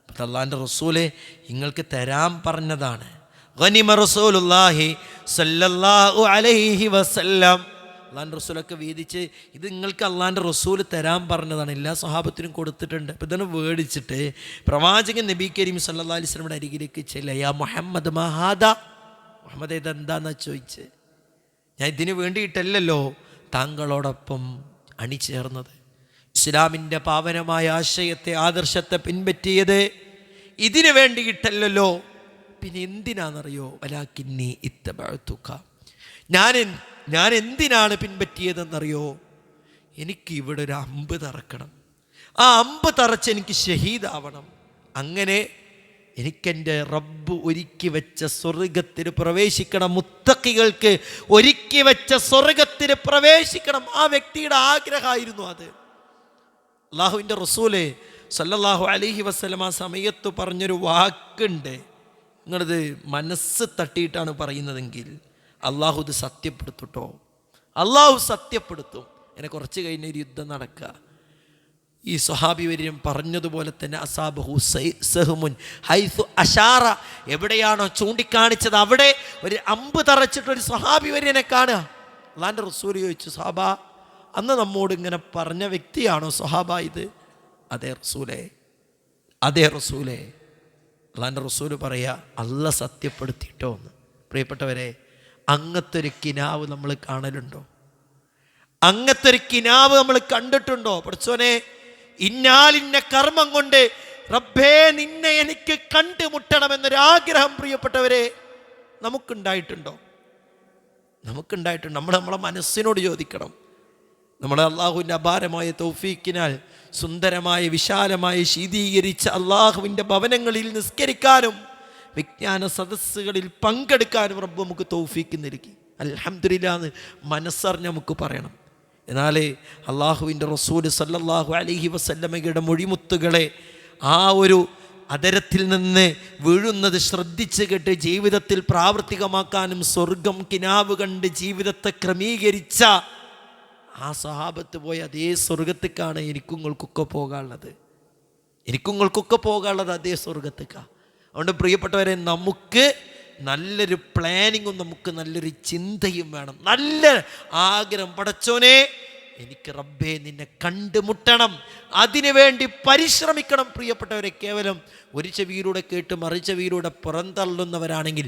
അപ്പം അള്ളാഹിൻ്റെ റസൂലെ നിങ്ങൾക്ക് തരാൻ പറഞ്ഞതാണ്. ഗനിമ റസൂലുള്ളാഹി സല്ലല്ലാഹു അലൈഹി വസല്ലം, അള്ളാഹിൻ്റെ റസൂലൊക്കെ വീതിച്ച് ഇത് നിങ്ങൾക്ക് അള്ളാഹിൻ്റെ റസൂൽ തരാൻ പറഞ്ഞതാണ്. എല്ലാ സ്വഹാബത്തിനും കൊടുത്തിട്ടുണ്ട്. അപ്പം ഇതാണ് മേടിച്ചിട്ട് പ്രവാചകൻ നബി കരീം സല്ലല്ലാഹു അലൈഹി വസല്ലമയുടെ അരികിലേക്ക് ചെല്ലുക. യാ മുഹമ്മദ് മഹാദ, മുഹമ്മദ് ഇതെന്താന്നാ ചോദിച്ച്. ഞാൻ ഇതിന് വേണ്ടിയിട്ടല്ലല്ലോ താങ്കളോടൊപ്പം അണിചേർന്നത്, ഇസ്ലാമിൻ്റെ പാവനമായ ആശയത്തെ ആദർശത്തെ പിൻപറ്റിയത് ഇതിനു വേണ്ടിയിട്ടല്ലല്ലോ. പിന്നെ എന്തിനാണെന്നറിയോ? വലാകിന്നി ഇത്തബഅതുക, ഞാൻ എന്തിനാണ് പിൻപറ്റിയതെന്നറിയോ? എനിക്ക് ഇവിടെ ഒരു അമ്പ് തറക്കണം, ആ അമ്പ് തറച്ച് എനിക്ക് ഷഹീദാവണം. അങ്ങനെ എനിക്കെൻ്റെ റബ്ബ് ഒരുക്കി വെച്ച സ്വർഗത്തിൽ പ്രവേശിക്കണം, മുത്തഖികൾക്ക് ഒരുക്കി വെച്ച സ്വർഗത്തിൽ പ്രവേശിക്കണം. ആ വ്യക്തിയുടെ ആഗ്രഹമായിരുന്നു അത്. അള്ളാഹുവിൻ്റെ റസൂല് സല്ലല്ലാഹു അലൈഹി വസല്ലമ സമയത്ത് പറഞ്ഞൊരു വാക്കുണ്ട്, നിങ്ങളിത് മനസ്സ് തട്ടിയിട്ടാണ് പറയുന്നതെങ്കിൽ അള്ളാഹു ഇത് സത്യപ്പെടുത്തുട്ടോ, അള്ളാഹു സത്യപ്പെടുത്തും. അങ്ങനെ കുറച്ച് കഴിഞ്ഞൊരു യുദ്ധം നടക്കുക. ഈ സ്വഹാബി വര്യം പറഞ്ഞതുപോലെ തന്നെ അസാബഹു സഹ്മുൻ ഹൈസു അഷാറ, എവിടെയാണോ ചൂണ്ടിക്കാണിച്ചത് അവിടെ ഒരു അമ്പ് തറച്ചിട്ടൊരു സ്വഹാബി വര്യനെ കാണുക. അള്ളാഹിൻ്റെ റസൂൽ ചോദിച്ചു, സ്വഹാബ അന്ന് നമ്മോട് ഇങ്ങനെ പറഞ്ഞ വ്യക്തിയാണോ സ്വഹാബ ഇത്? അതേ റസൂലേ, അതേ റസൂലേ. അള്ളാഹിൻ്റെ റസൂല് പറയാ, അല്ല സത്യപ്പെടുത്തിയിട്ടോ എന്ന്. പ്രിയപ്പെട്ടവരെ, അങ്ങനത്തെ ഒരു കിനാവ് നമ്മൾ കാണലുണ്ടോ? അങ്ങനത്തെ ഒരു കിനാവ് നമ്മൾ കണ്ടിട്ടുണ്ടോ? പഠിച്ചോനെ, ഇന്നാലിന്ന കർമ്മം കൊണ്ട് റബ്ബേ നിന്നെ എനിക്ക് കണ്ടുമുട്ടണമെന്നൊരാഗ്രഹം പ്രിയപ്പെട്ടവരെ നമുക്കുണ്ടായിട്ടുണ്ടോ? നമുക്കുണ്ടായിട്ടുണ്ട്. നമ്മളെ മനസ്സിനോട് ചോദിക്കണം. നമ്മളെ അള്ളാഹുവിൻ്റെ അപാരമായ തൗഫീക്കിനാൽ സുന്ദരമായ വിശാലമായ ശീതീകരിച്ച അള്ളാഹുവിൻ്റെ ഭവനങ്ങളിൽ നിസ്കരിക്കാനും വിജ്ഞാന സദസ്സുകളിൽ പങ്കെടുക്കാനും റബ്ബ് നമുക്ക് തൗഫീക്ക് നൽകി. അൽഹംദുലില്ലാ എന്ന് മനസ്സറിഞ്ഞ് നമുക്ക് പറയണം. എന്നാലേ അള്ളാഹുവിൻ്റെ റസൂൽ സല്ലല്ലാഹു അലൈഹി വസല്ലമയുടെ മൊഴിമുത്തുകളെ ആ ഒരു അതരത്തിൽ നിന്ന് വീഴുന്നത് ശ്രദ്ധിച്ച് കേട്ട് ജീവിതത്തിൽ പ്രാവർത്തികമാക്കാനും സ്വർഗം കിനാവ് കണ്ട് ജീവിതത്തെ ക്രമീകരിച്ച ആ സഹാബത്ത് പോയ അതേ സ്വർഗത്തേക്കാണ് എനിക്കുങ്ങൾക്കൊക്കെ പോകാനുള്ളത് അതേ സ്വർഗത്തേക്കാണ്. അതുകൊണ്ട് പ്രിയപ്പെട്ടവരെ, നമുക്ക് നല്ലൊരു പ്ലാനിങ്ങും നമുക്ക് നല്ലൊരു ചിന്തയും വേണം, നല്ല ആഗ്രഹം. പടച്ചോനെ, എനിക്ക് റബ്ബേ നിന്നെ കണ്ടുമുട്ടണം, അതിനു വേണ്ടി പരിശ്രമിക്കണം. പ്രിയപ്പെട്ടവരെ, കേവലം ഒരു ചെവിയിലൂടെ കേട്ട് മറു ചെവിയിലൂടെ പുറന്തള്ളുന്നവരാണെങ്കിൽ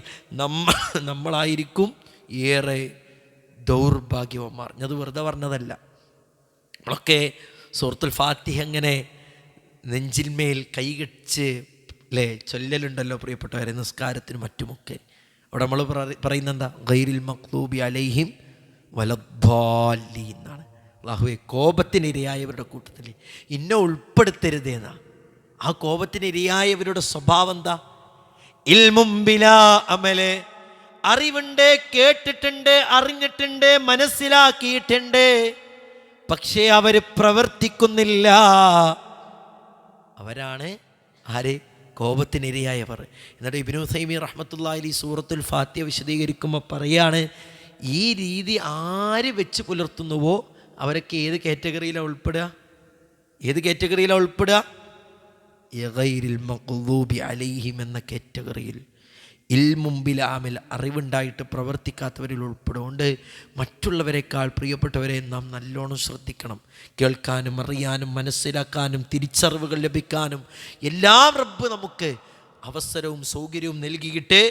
നമ്മളായിരിക്കും ഏറെ ദൗർഭാഗ്യവന്മാർ. അത് വെറുതെ പറഞ്ഞതല്ല. നമ്മളൊക്കെ സൂറത്തുൽ ഫാത്തിഹ എങ്ങനെ നെഞ്ചിന്മേൽ കൈകടിച്ച് ചൊല്ലലുണ്ടല്ലോ പ്രിയപ്പെട്ടവരെ, നിസ്കാരത്തിനും മറ്റുമൊക്കെ. അവിടെ നമ്മൾ പറയുന്ന എന്താ? ഗൈറിൽ മഖ്ദൂബി അലൈഹിം വലദ്ദാല്ലീൻ എന്നാണ്. അല്ലാഹുവേ, കോപത്തിനിരയായവരുടെ കൂട്ടത്തിൽ ഇന്നെ ഉൾപ്പെടുത്തരുതേന്നാ. ആ കോപത്തിനിരയായവരുടെ സ്വഭാവം എന്താ? ഇൽമും ബിലാ അമല്, അറിവുണ്ട്, കേട്ടിട്ടുണ്ട്, അറിഞ്ഞിട്ടുണ്ട്, മനസ്സിലാക്കിയിട്ടുണ്ട്, പക്ഷേ അവർ പ്രവർത്തിക്കുന്നില്ല. അവരാണ് ആര്? കോപത്തിനിരയായവർ. എന്നിട്ട് ഇബ്നു തൈമിയ്യ റഹ്മത്തുള്ളാഹി അലൈഹി സൂറത്തുൽ ഫാത്തിഹ വിശദീകരിക്കുമ്പോൾ പറയാണ്, ഈ രീതി ആര് വെച്ച് പുലർത്തുന്നുവോ അവരൊക്കെ ഏത് കാറ്റഗറിയിലാണ് ഉൾപ്പെടുക? ഗൈറിൽ മഖ്ദൂബി അലൈഹിം എന്ന കാറ്റഗറിയിൽ. ഇൽമും ബിലാ അമൽ, അറിവുണ്ടായിട്ട് പ്രവർത്തിക്കാത്തവരിൽ ഉൾപ്പെടുകൊണ്ട് മറ്റുള്ളവരെക്കാൾ പ്രിയപ്പെട്ടവരെ നാം നല്ലോണം ശ്രദ്ധിക്കണം. കേൾക്കാനും അറിയാനും മനസ്സിലാക്കാനും തിരിച്ചറിവുകൾ ലഭിക്കാനും എല്ലാം റബ്ബ് നമുക്ക് അവസരവും സൗകര്യവും നൽകിയിട്ട്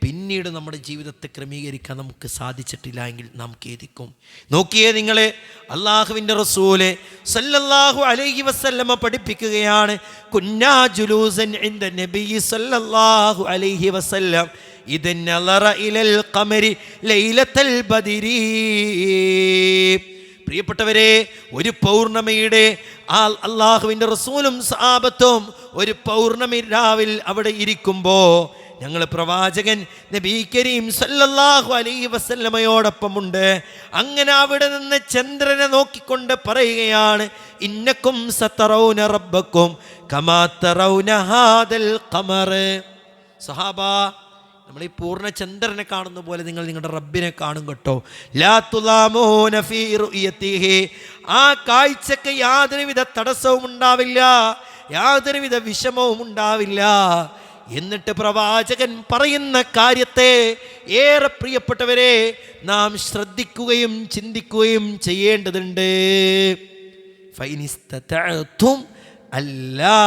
പിന്നീട് നമ്മുടെ ജീവിതത്തെ ക്രമീകരിക്കാൻ നമുക്ക് സാധിച്ചിട്ടില്ല എങ്കിൽ നാം ഖേദിക്കും. നോക്കിയേ നിങ്ങളെ, അള്ളാഹുവിൻ്റെ റസൂല് സല്ലല്ലാഹു അലൈഹി വസല്ലമ പഠിപ്പിക്കുകയാണ്, കുന്നാ ജുലൂസൻ ഇൻദ നബി സല്ലല്ലാഹു അലൈഹി വസല്ലം ഇദൻ നളറ ഇലൽ ഖമരി ലൈലത്തൽ ബദരി. പ്രിയപ്പെട്ടവരെ, ഒരു പൗർണമിയുടെ അള്ളാഹുവിൻ്റെ റസൂലും സഹാബത്തും ഒരു പൗർണമി രാവിൽ അവിടെ ഇരിക്കുമ്പോൾ ഞങ്ങൾ പ്രവാചകൻ നബി കരീം സല്ലല്ലാഹു അലൈഹി വസല്ലമയോടൊപ്പമുണ്ട്. അങ്ങനെ അവിടെ നിന്ന് ചന്ദ്രനെ നോക്കിക്കൊണ്ട് പറയുകയാണ്, ഇന്നക്കും സതറൗന റബ്ബക്കും കമാ തറൗന ഹാദൽ ഖമർ. സഹാബ, നമ്മൾ ഈ പൂർണ്ണ ചന്ദ്രനെ കാണുന്ന പോലെ നിങ്ങൾ നിങ്ങളുടെ റബ്ബിനെ കാണും കേട്ടോ. ലാ തുലാമൂന ഫീ റുയതിഹി, ആ കാഴ്ചക്ക് യാതൊരുവിധ തടസ്സവും ഉണ്ടാവില്ല, യാതൊരുവിധ വിഷമവും ഉണ്ടാവില്ല. എന്നിട്ട് പ്രവാചകൻ പറയുന്ന കാര്യത്തെ ഏറെ പ്രിയപ്പെട്ടവരെ നാം ശ്രദ്ധിക്കുകയും ചിന്തിക്കുകയും ചെയ്യേണ്ടതുണ്ട്. ഫൈനിസ്തതഅതും അല്ലാ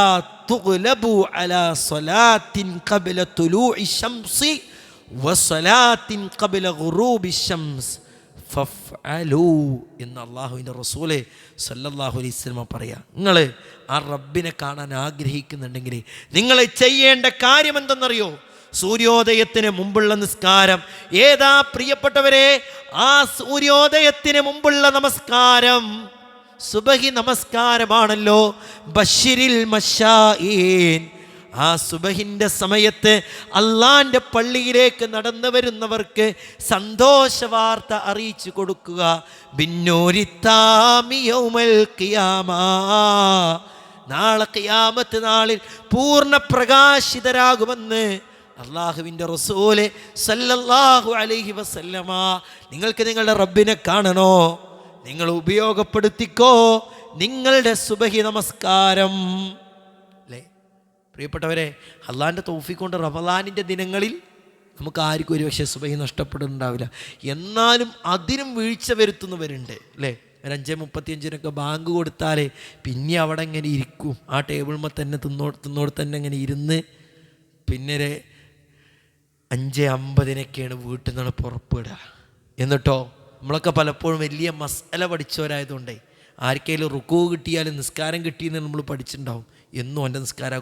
തുഗ്ലബു അലാ സ്വലാത്തിൻ ഖബ്ല തുലൂഇ ശംസി വസ്വലാത്തിൻ ഖബ്ല ഗുറൂബി ശംസ് ഫഫ്അലൂ എന്ന് അല്ലാഹുവിൻ്റെ റസൂല് സല്ലല്ലാഹു അലൈഹി വസല്ലം പറയാ. നിങ്ങൾ ആ റബ്ബിനെ കാണാൻ ആഗ്രഹിക്കുന്നുണ്ടെങ്കിൽ നിങ്ങൾ ചെയ്യേണ്ട കാര്യം എന്തെന്നറിയോ? സൂര്യോദയത്തിന് മുമ്പുള്ള നിസ്കാരം. ഏതാ പ്രിയപ്പെട്ടവരെ? ആ സൂര്യോദയത്തിന് മുമ്പുള്ള നമസ്കാരം സുബഹി നമസ്കാരമാണല്ലോ. ബശ്ശിരിൽ മശാഈൻ, ആ സുബഹിൻ്റെ സമയത്ത് അള്ളാൻ്റെ പള്ളിയിലേക്ക് നടന്നു വരുന്നവർക്ക് സന്തോഷ വാർത്ത അറിയിച്ചു കൊടുക്കുക. ബിന്നൂരിത്താമി യൗമൽ ഖിയാമ, നാളെ ഖിയാമത്ത് നാളിൽ പൂർണ്ണ പ്രകാശിതരാകുമെന്ന് അള്ളാഹുവിൻ്റെ റസൂല് സല്ലല്ലാഹു അലൈഹി വസല്ലമ. നിങ്ങൾക്ക് നിങ്ങളുടെ റബ്ബിനെ കാണണോ? നിങ്ങൾ ഉപയോഗപ്പെടുത്തിക്കോ നിങ്ങളുടെ സുബഹി നമസ്കാരം. പ്രിയപ്പെട്ടവരെ, അള്ളാഹിൻ്റെ തൗഫീഖ് കൊണ്ട് റമളാനിൻ്റെ ദിനങ്ങളിൽ നമുക്ക് ആർക്കും ഒരു പക്ഷേ സുബഹി നഷ്ടപ്പെടുന്നുണ്ടാവില്ല. എന്നാലും അതിനും വീഴ്ച വരുത്തുന്നവരുണ്ട് അല്ലേ. ഒരു 5:35 ബാങ്ക് കൊടുത്താൽ പിന്നെ അവിടെ ഇങ്ങനെ ഇരിക്കും, ആ ടേബിൾമ തന്നെ തിന്നോട് തന്നെ ഇങ്ങനെ ഇരുന്ന് പിന്നെ 5:50 വീട്ടിൽ നിന്നാണ് പുറപ്പെടുക. എന്നിട്ടോ നമ്മളൊക്കെ പലപ്പോഴും വലിയ മസ്അല പഠിച്ചവരായതുകൊണ്ടേ ആർക്കെങ്കിലും റുക്കൂ കിട്ടിയാലും നിസ്കാരം കിട്ടിയെന്ന് നമ്മൾ പഠിച്ചിട്ടുണ്ടാവും. എന്നും എൻ്റെ നിസ്കാര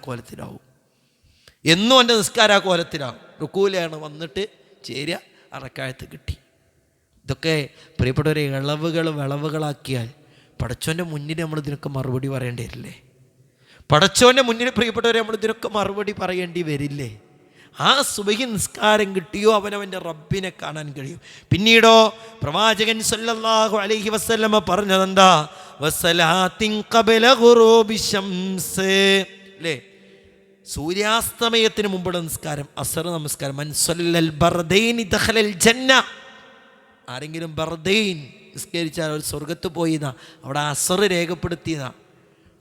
കോലത്തിലാവും. റുക്കൂലാണ് വന്നിട്ട് ചേരുക, അറക്കായത്ത് കിട്ടി. ഇതൊക്കെ പ്രിയപ്പെട്ടവരെ വിളവുകളാക്കിയാൽ പടച്ചോൻ്റെ മുന്നിൽ നമ്മൾ ഇതിനൊക്കെ മറുപടി പറയേണ്ടി വരില്ലേ? പടച്ചോൻ്റെ മുന്നിൽ പ്രിയപ്പെട്ടവരെ നമ്മൾ ഇതിനൊക്കെ മറുപടി പറയേണ്ടി വരില്ലേ? ആ സുബഹി നിസ്കാരം കിട്ടിയോ അവനവൻ്റെ റബ്ബിനെ കാണാൻ കഴിയും. പിന്നീടോ പ്രവാചകൻ സല്ലല്ലാഹു അലൈഹി വസല്ലമ പറഞ്ഞതെന്താ? വസ്സലാത്തിൻ ഖബ്ല ഗുറൂബി ശംസ്, അല്ലേ? സൂര്യാസ്തമയത്തിന് മുമ്പുള്ള നിസ്കാരം, അസർ നമസ്കാരം. മൻ സല്ലൽ ബർദൈനി ദഖലൽ ജന്ന. ആരെങ്കിലും ബർദൈൻ നിസ്കരിച്ചാൽ അവർ സ്വർഗത്ത് പോയിന്നാ. അവിടെ അസർ രേഖപ്പെടുത്തിയതാ.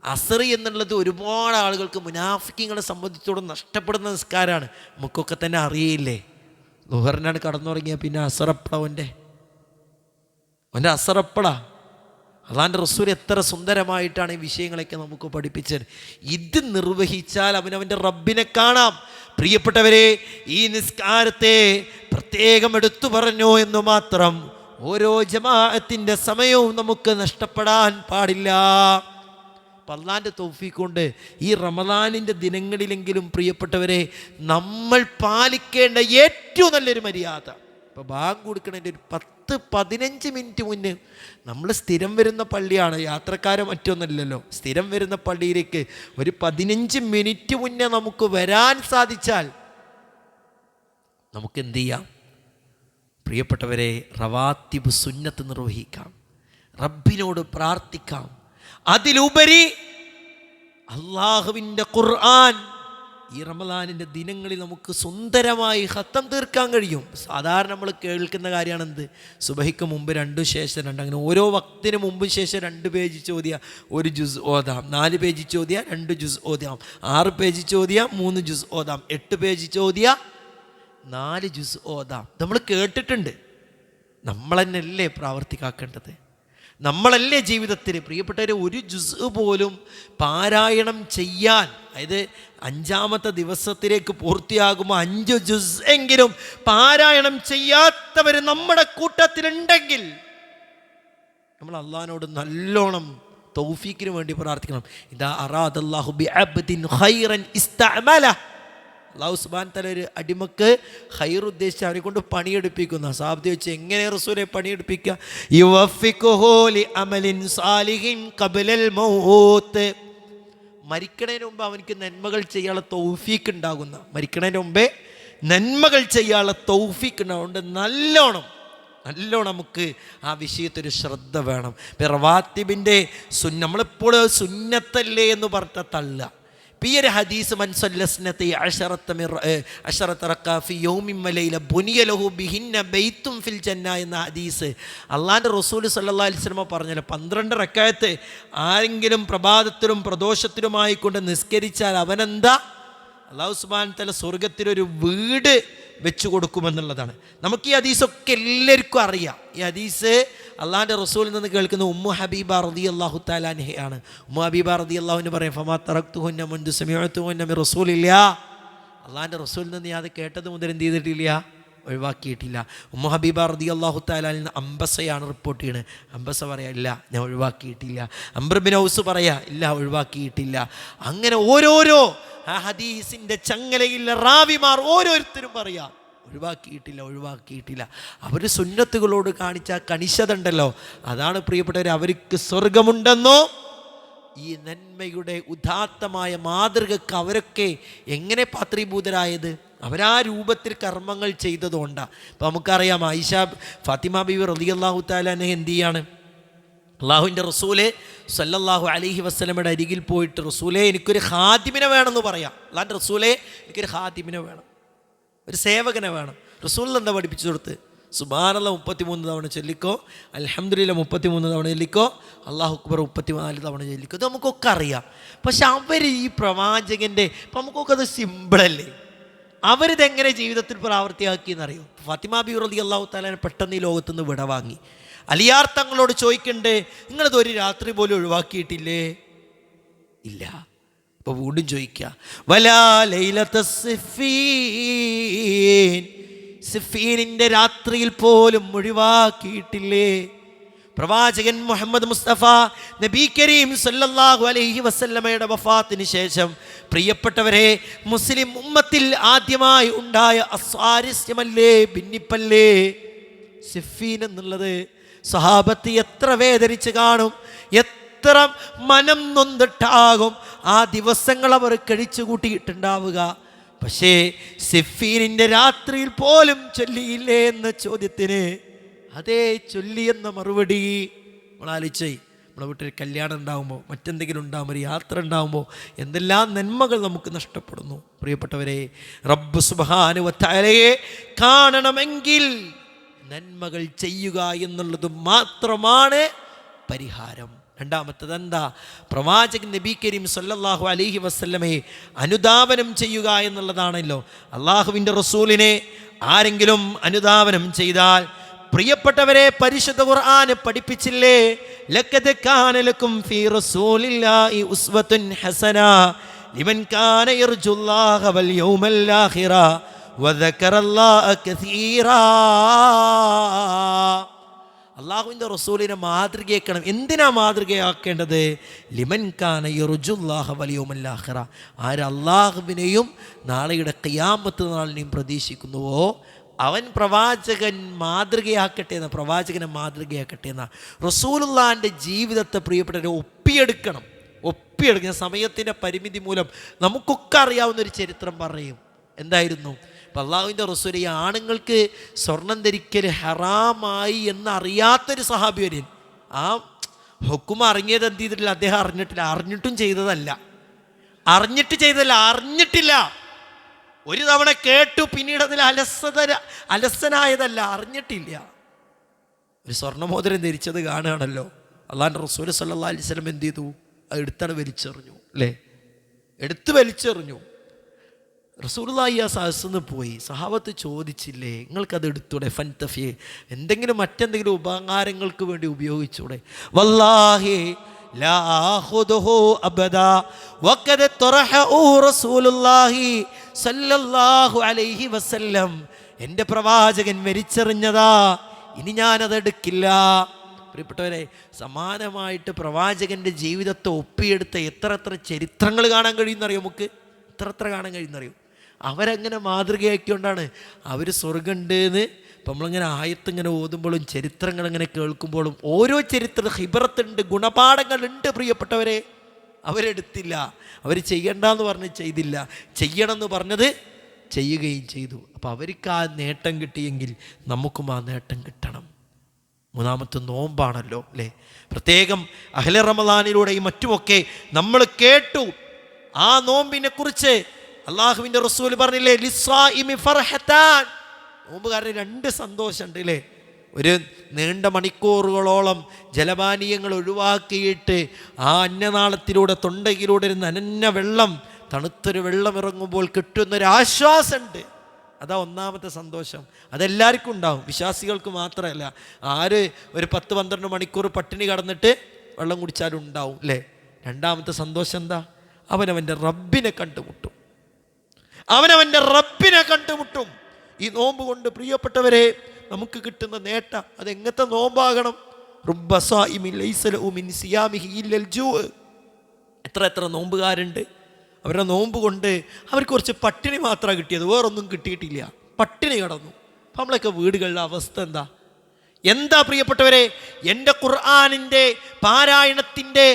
അസർ എന്നുള്ളത് ഒരുപാട് ആളുകൾക്ക് മുനാഫിക്കുകളെ സംബന്ധിച്ചോളം നഷ്ടപ്പെടുന്ന നിസ്കാരമാണ്. നമുക്കൊക്കെ തന്നെ അറിയില്ലേ, ളുഹറിനാണ് കടന്നുറങ്ങിയ പിന്നെ അസറപ്പള അവൻ്റെ അസറപ്പളാ. അള്ളാൻ്റെ റസൂൽ എത്ര സുന്ദരമായിട്ടാണ് ഈ വിഷയങ്ങളൊക്കെ നമുക്ക് പഠിപ്പിച്ചത്. ഇത് നിർവഹിച്ചാൽ അവനവൻ്റെ റബ്ബിനെ കാണാം. പ്രിയപ്പെട്ടവരെ, ഈ നിസ്കാരത്തെ പ്രത്യേകം എടുത്തു പറഞ്ഞു എന്ന് മാത്രം. ഓരോ ജമാഅത്തിൻ്റെ സമയവും നമുക്ക് നഷ്ടപ്പെടാൻ പാടില്ല. അള്ളാൻ്റെ തൗഫീഖ് കൊണ്ട് ഈ റമദാനിൻ്റെ ദിനങ്ങളിലെങ്കിലും പ്രിയപ്പെട്ടവരെ നമ്മൾ പാലിക്കേണ്ട ഏറ്റവും നല്ലൊരു മര്യാദ, ഇപ്പോൾ ബാങ്ക് കൊടുക്കണതിൻ്റെ ഒരു 10-15 മിനിറ്റ് മുന്നേ, നമ്മൾ സ്ഥിരം വരുന്ന പള്ളിയാണ്, യാത്രക്കാരോ മറ്റൊന്നുമില്ലല്ലോ, സ്ഥിരം വരുന്ന പള്ളിയിലേക്ക് ഒരു 15 മിനിറ്റ് മുന്നേ നമുക്ക് വരാൻ സാധിച്ചാൽ നമുക്ക് എന്ത് ചെയ്യാം? പ്രിയപ്പെട്ടവരെ, റവാത്തിബ് സുന്നത്ത് നിർവഹിക്കാം, റബ്ബിനോട് പ്രാർത്ഥിക്കാം. അതിലുപരി അള്ളാഹുവിൻ്റെ ഖുർആൻ ഈ റമദാനിൻ്റെ ദിനങ്ങളിൽ നമുക്ക് സുന്ദരമായി ഖത്തം തീർക്കാൻ കഴിയും. സാധാരണ നമ്മൾ കേൾക്കുന്ന കാര്യമാണ് എന്ത്? സുബഹിക്ക് മുമ്പ് 2 ശേഷം 2, അങ്ങനെ ഓരോ വക്തിന് മുമ്പും ശേഷം 2 പേജ് ചോദ്യം 1 ജുസ് ഓതാം, 4 പേജ് ചോദ്യം 2 ജുസ് ഓതാം, 6 പേജ് ചോദ്യം 3 ജുസ് ഓതാം, 8 പേജ് ചോദ്യം 4 ജുസ് ഓതാം. നമ്മൾ കേട്ടിട്ടുണ്ട്. നമ്മൾ തന്നെയല്ലേ പ്രാവർത്തികാക്കേണ്ടത്? നമ്മളല്ലേ ജീവിതത്തിൽ പ്രിയപ്പെട്ടവരെ ഒരു ജുസ് പോലും പാരായണം ചെയ്യാൻ, അതായത് 5-ാമത്തെ ദിവസത്തിലേക്ക് പൂർത്തിയാകുമ്പോൾ 5 ജുസ് എങ്കിലും പാരായണം ചെയ്യാത്തവർ നമ്മുടെ കൂട്ടത്തിലുണ്ടെങ്കിൽ നമ്മൾ അള്ളാഹിനോട് നല്ലോണം തൗഫീക്കിന് വേണ്ടി പ്രാർത്ഥിക്കണം. ഇദാ അറാദല്ലാഹു ബിഅബ്ദിൻ ഖൈറൻ ഇസ്തഅമല. അല്ലാഹു സുബ്ഹാനഹു വ തആല ഒരു അടിമക്ക് ഖൈർ ഉദ്ദേശിച്ച് അവരെ കൊണ്ട് പണിയെടുപ്പിക്കുന്ന. സാബിത വെച്ച് എങ്ങനെ റസൂലെ പണിയെടുപ്പിക്കുക? യുവഫിഖുഹു ലിഅമലിൻ സാലിഹിൻ ഖബ്ലൽ മൗത്ത്. മരിക്കണതിന് മുമ്പ് അവനക്ക് നന്മകൾ ചെയ്യാനുള്ള തൗഫീക്ക് ഉണ്ടാകുന്ന, മരിക്കണതിന് മുമ്പേ നന്മകൾ ചെയ്യാനുള്ള തൗഫീക്ക് ഉണ്ടാകുന്നുണ്ട്. നല്ലോണം നമുക്ക് ആ വിഷയത്തൊരു ശ്രദ്ധ വേണം. റവാത്തിബിൻ്റെ നമ്മളെപ്പോൾ സുന്നത്തല്ലേ എന്ന് പറഞ്ഞ തള്ളുക. ഈ ഒരു ഹദീസ് മൻസല്ലസ്നത്തി അശറത്ത റക്അ ഫി യൗമിൻ വലൈല ബുനിയ ലഹു ബിഹിന്ന ബൈത്തും ഫിൽ ജന്ന എന്ന ഹദീസ് അള്ളാൻ്റെ റസൂൽ സല്ലല്ലാഹു അലൈഹി വസല്ലം പറഞ്ഞല്ലോ. 12 റക്അത്ത് ആരെങ്കിലും പ്രഭാതത്തിലും പ്രദോഷത്തിലുമായി കൊണ്ട് നിസ്കരിച്ചാൽ അവനെന്താ? അല്ലാഹു സുബ്ഹാനഹു വ തആല സ്വർഗത്തിലൊരു വീട് വെച്ചു കൊടുക്കുമെന്നുള്ളതാണ്. നമുക്ക് ഈ ഹദീസൊക്കെ എല്ലാവർക്കും അറിയാം. ഈ ഹദീസ് അള്ളാഹിൻ്റെ റസൂലിൽ നിന്ന് കേൾക്കുന്ന ഉമ്മു ഹബീബ റളിയല്ലാഹു തആല അൻഹയാണ്. ഉമ്മു ഹബീബ റളിയല്ലാഹു അൻഹ പറയും, ഫമാ തറക്തുഹുന്ന മുൻദു സമിഅതുഹുന്ന മിർ റസൂലില്ലാ. അള്ളാഹിൻ്റെ റസൂലിൽ നിന്ന് ഞാൻ അത് കേട്ടത് മുതൽ എന്ത് ചെയ്തിട്ടില്ല? ഒഴിവാക്കിയിട്ടില്ല. ഉമ്മു ഹബീബ റളിയല്ലാഹു തആല അൻഹ അംബസയാണ് റിപ്പോർട്ട് ചെയ്യുന്നത്. അംബസ പറയാ, ഇല്ല ഞാൻ ഒഴിവാക്കിയിട്ടില്ല. അംർ ബിൻ ഔസ് പറയാ, ഇല്ല ഒഴിവാക്കിയിട്ടില്ല. അങ്ങനെ ഓരോരോ ആ ഹദീസിൻ്റെ ചങ്ങലയിൽ റാവിമാർ ഓരോരുത്തരും പറയാം, ഒഴിവാക്കിയിട്ടില്ല. അവർ സുന്നത്തുകളോട് കാണിച്ച കണിശത ഉണ്ടല്ലോ, അതാണ് പ്രിയപ്പെട്ടവർ അവർക്ക് സ്വർഗമുണ്ടെന്നോ ഈ നന്മയുടെ ഉദാത്തമായ മാതൃകക്ക് അവരൊക്കെ എങ്ങനെ പാത്രീഭൂതരായത്? അവരാ രൂപത്തിൽ കർമ്മങ്ങൾ ചെയ്തതുകൊണ്ടാണ്. ഇപ്പം നമുക്കറിയാം, ആയിഷ ഫാത്തിമ ബീവി റളിയല്ലാഹു തആല അൻഹ എന്ത് ചെയ്യാണ്? അള്ളാഹുവിൻ്റെ റസൂല് സല്ലല്ലാഹു അലൈഹി വസല്ലമയുടെ അരികിൽ പോയിട്ട്, റസൂലേ എനിക്കൊരു ഖാദിമിനെ വേണമെന്ന് പറയാം. അള്ളാഹിൻ്റെ റസൂലേ എനിക്കൊരു ഖാദിമിനെ വേണം, ഒരു സേവകനെ വേണം. റസൂൽ എന്താ പഠിപ്പിച്ചു കൊടുത്ത്? സുബ്ഹാനല്ലാഹ് 33 തവണ ചൊല്ലിക്കോ, അൽഹംദുലില്ലാഹ് 33 തവണ ചൊല്ലിക്കോ, അല്ലാഹു അക്ബർ 34 തവണ ചൊല്ലിക്കോ. ഇത് നമുക്കൊക്കെ അറിയാം. പക്ഷെ അവർ ഈ പ്രവാചകൻ്റെ ഇപ്പം നമുക്കൊക്കെ അത് സിമ്പിളല്ലേ? അവരിതെങ്ങനെ ജീവിതത്തിൽ പ്രാവർത്തിയാക്കിയെന്നറിയോ? ഫാത്തിമ ബീവി റളിയല്ലാഹു തആല പെട്ടെന്ന് ഈ ലോകത്തുനിന്ന് വിടവാങ്ങി. അലിയാർ തങ്ങളോട് ചോദിക്കണ്ടേ, നിങ്ങളത് ഒരു രാത്രി പോലും ഒഴിവാക്കിയിട്ടില്ലേ? ഇല്ല. ഇപ്പോൾ വീണ്ടും ചോദിക്കുക, വലാ ലൈലത സിഫീൻ, സിഫീനിൻ്റെ രാത്രിയിൽ പോലും ഒഴിവാക്കിയിട്ടില്ലേ? പ്രവാചകൻ മുഹമ്മദ് മുസ്തഫ നബി കരീം സല്ലല്ലാഹു അലൈഹി വസല്ലമയുടെ വഫാത്തിന് ശേഷം പ്രിയപ്പെട്ടവരെ, മുസ്ലിം ഉമ്മത്തിൽ ആദ്യമായി ഉണ്ടായ അസ്വാരസ്യമല്ലേ, ഭിന്നിപ്പല്ലേ സിഫീൻ എന്നുള്ളത്? സഹാബത്ത് എത്ര വേദനിച്ച് കാണും, എത്ര മനം നൊന്നിട്ടാകും ആ ദിവസങ്ങൾ അവർ കഴിച്ചു കൂട്ടിയിട്ടുണ്ടാവുക. പക്ഷേ സിഫീനിൻ്റെ രാത്രിയിൽ പോലും ചൊല്ലിയില്ലേ എന്ന ചോദ്യത്തിന് അതേ ചൊല്ലി എന്ന മറുപടി നമ്മൾ ആലോചിച്ചേ. നമ്മുടെ വീട്ടിൽ കല്യാണം ഉണ്ടാകുമ്പോൾ, മറ്റെന്തെങ്കിലും ഉണ്ടാകുമ്പോൾ, ഒരു യാത്ര ഉണ്ടാകുമ്പോൾ എന്തെല്ലാം നന്മകൾ നമുക്ക് നഷ്ടപ്പെടുന്നു. പ്രിയപ്പെട്ടവരെ, റബ്ബ് സുബ്ഹാനഹു വ തആലയെ കാണണമെങ്കിൽ നന്മകൾ ചെയ്യുക എന്നുള്ളത് മാത്രമാണ് പരിഹാരം. രണ്ടാമത്തത് എന്താ? പ്രവാചകൻ നബി കരീം സല്ലല്ലാഹു അലൈഹി വസല്ലമയെ അനുധാവനം ചെയ്യുക എന്നുള്ളതാണല്ലോ. അള്ളാഹുവിൻ്റെ റസൂലിനെ ആരെങ്കിലും അനുധാവനം ചെയ്താൽ, പ്രിയപ്പെട്ടവരെ, പരിശുദ്ധ ഖുർആൻ പഠിപ്പിച്ചില്ലേ, ലഖദ് കാന ലക്കും ഫീ റസൂലില്ലാഹി ഉസ്വത്തുൻ ഹസന ലിമൻ കാന യർജുല്ലാഹ വൽ യൗമൽ ആഖിറ വദക്കറല്ലാഹ കസീറാ. അള്ളാഹുവിൻ്റെ റസൂലിനെ മാതൃകയാക്കണം. എന്തിനാ മാതൃകയാക്കേണ്ടത്? ലിമൻ കാന യർജുല്ലാഹ വൽ യൗമൽ ആഖിറ, ആര് അള്ളാഹുവിനെയും നാളെയുടെ ഖിയാമത്ത് നാളിനെയും പ്രതീക്ഷിക്കുന്നുവോ അവൻ പ്രവാചകൻ മാതൃകയാക്കട്ടെ എന്ന, പ്രവാചകനെ മാതൃകയാക്കട്ടെ എന്ന. റസൂലുള്ളാഹിൻ്റെ ജീവിതത്തെ പ്രിയപ്പെട്ടവരെ ഒപ്പിയെടുക്കണം. സമയത്തിൻ്റെ പരിമിതി മൂലം നമുക്കൊക്കെ അറിയാവുന്നൊരു ചരിത്രം പറയും. എന്തായിരുന്നു? അപ്പം അള്ളാഹുവിൻ്റെ റസൂൽ ഈ ആണുങ്ങൾക്ക് സ്വർണം ധരിക്കൽ ഹറാമായി എന്നറിയാത്തൊരു സഹാബി വര്യൻ, ആ ഹുക്കുമ അറിഞ്ഞത് എന്ത് ചെയ്തിട്ടില്ല, അദ്ദേഹം അറിഞ്ഞിട്ടും ചെയ്തതല്ല, അറിഞ്ഞിട്ടില്ല. ഒരു തവണ കേട്ടു, പിന്നീട് അതിൽ അലസനായതല്ല, അറിഞ്ഞിട്ടില്ല. ഒരു സ്വർണ്ണമോതിരം ധരിച്ചത് കാണുകയാണല്ലോ. അള്ളാഹുവിൻ്റെ റസൂൽ സല്ലല്ലാഹു അലൈഹി വസല്ലം എന്ത് ചെയ്തു? അത് എടുത്താണ് വലിച്ചെറിഞ്ഞു, അല്ലേ? വലിച്ചെറിഞ്ഞു. റസൂലുള്ളാഹി ആ സദസ്സിന്ന് പോയി. സഹാബത്ത് ചോദിച്ചില്ലേ, നിങ്ങൾക്കത് എടുത്തൂടെ? ഫൻതഫി, എന്തെങ്കിലും മറ്റെന്തെങ്കിലും ഉപകാരങ്ങൾക്ക് വേണ്ടി ഉപയോഗിച്ചൂടെ? വല്ലാഹി ലാ ആഖുദുഹു അബദാ വഖദ് തറഹു റസൂലുള്ളാഹി സല്ലല്ലാഹു അലൈഹി വസല്ലം, എൻ്റെ പ്രവാചകൻ വലിച്ചെറിഞ്ഞതാ, ഇനി ഞാനതെടുക്കില്ല. പ്രിയപ്പെട്ടവരെ, സമാനമായിട്ട് പ്രവാചകൻ്റെ ജീവിതത്തെ ഒപ്പിയെടുത്ത എത്ര ചരിത്രങ്ങൾ കാണാൻ കഴിയുന്നറിയോ? നമുക്ക് എത്ര കാണാൻ കഴിയുന്നറിയോ? അവരങ്ങനെ മാതൃകയാക്കിക്കൊണ്ടാണ് അവർ സ്വർഗ്ഗമുണ്ട് എന്ന്. ഇപ്പം നമ്മളിങ്ങനെ ആയത്തിങ്ങനെ ഓതുമ്പോഴും ചരിത്രങ്ങളിങ്ങനെ കേൾക്കുമ്പോഴും ഓരോ ചരിത്ര ഹിബറത്തുണ്ട്, ഗുണപാഠങ്ങളുണ്ട്. പ്രിയപ്പെട്ടവരെ, അവരെടുത്തില്ല. അവർ ചെയ്യണ്ടെന്ന് പറഞ്ഞ് ചെയ്തില്ല, ചെയ്യണമെന്ന് പറഞ്ഞത് ചെയ്യുകയും ചെയ്തു. അപ്പോൾ അവർക്ക് ആ നേട്ടം കിട്ടിയെങ്കിൽ നമുക്കും ആ നേട്ടം കിട്ടണം. മൂന്നാമത്തെ നോമ്പാണല്ലോ, അല്ലേ? പ്രത്യേകം അഹ്ല റമളാനിലൂടെയും മറ്റുമൊക്കെ നമ്മൾ കേട്ടു ആ നോമ്പിനെ കുറിച്ച്. അള്ളാഹുവിൻ്റെ റസൂൽ പറഞ്ഞില്ലേ, ലിസ്സായിമി ഫർഹത്താൻ, നോമ്പുകാരന് രണ്ട് സന്തോഷമുണ്ട്, അല്ലേ? ഒരു നീണ്ട മണിക്കൂറുകളോളം ജലപാനീയങ്ങൾ ഒഴിവാക്കിയിട്ട് ആ അന്നനാളത്തിലൂടെ തൊണ്ടയിലൂടെ ഒരു നനഞ്ഞ വെള്ളം, തണുത്തൊരു വെള്ളം ഇറങ്ങുമ്പോൾ കിട്ടുന്നൊരാശ്വാസമുണ്ട്. അതാ ഒന്നാമത്തെ സന്തോഷം. അതെല്ലാവർക്കും ഉണ്ടാവും, വിശ്വാസികൾക്ക് മാത്രമല്ല. ആര് ഒരു 10-12 മണിക്കൂർ പട്ടിണി കടന്നിട്ട് വെള്ളം കുടിച്ചാലും ഉണ്ടാവും, അല്ലേ? രണ്ടാമത്തെ സന്തോഷം എന്താ? അവനവൻ്റെ റബ്ബിനെ കണ്ടുമുട്ടും. ഈ നോമ്പ് കൊണ്ട് പ്രിയപ്പെട്ടവരെ നമുക്ക് കിട്ടുന്ന നേട്ടം അതെങ്ങനത്തെ നോമ്പാകണം? എത്ര നോമ്പുകാരുണ്ട്, അവരുടെ നോമ്പ് കൊണ്ട് അവർക്ക് കുറച്ച് പട്ടിണി മാത്രമാണ് കിട്ടിയത്, വേറൊന്നും കിട്ടിയിട്ടില്ല, പട്ടിണി കിടന്നു. അപ്പം നമ്മളൊക്കെ വീടുകളിലെ അവസ്ഥ എന്താ പ്രിയപ്പെട്ടവരെ? എൻ്റെ ഖുർആനിൻ്റെ പാരായണത്തിൻ്റെ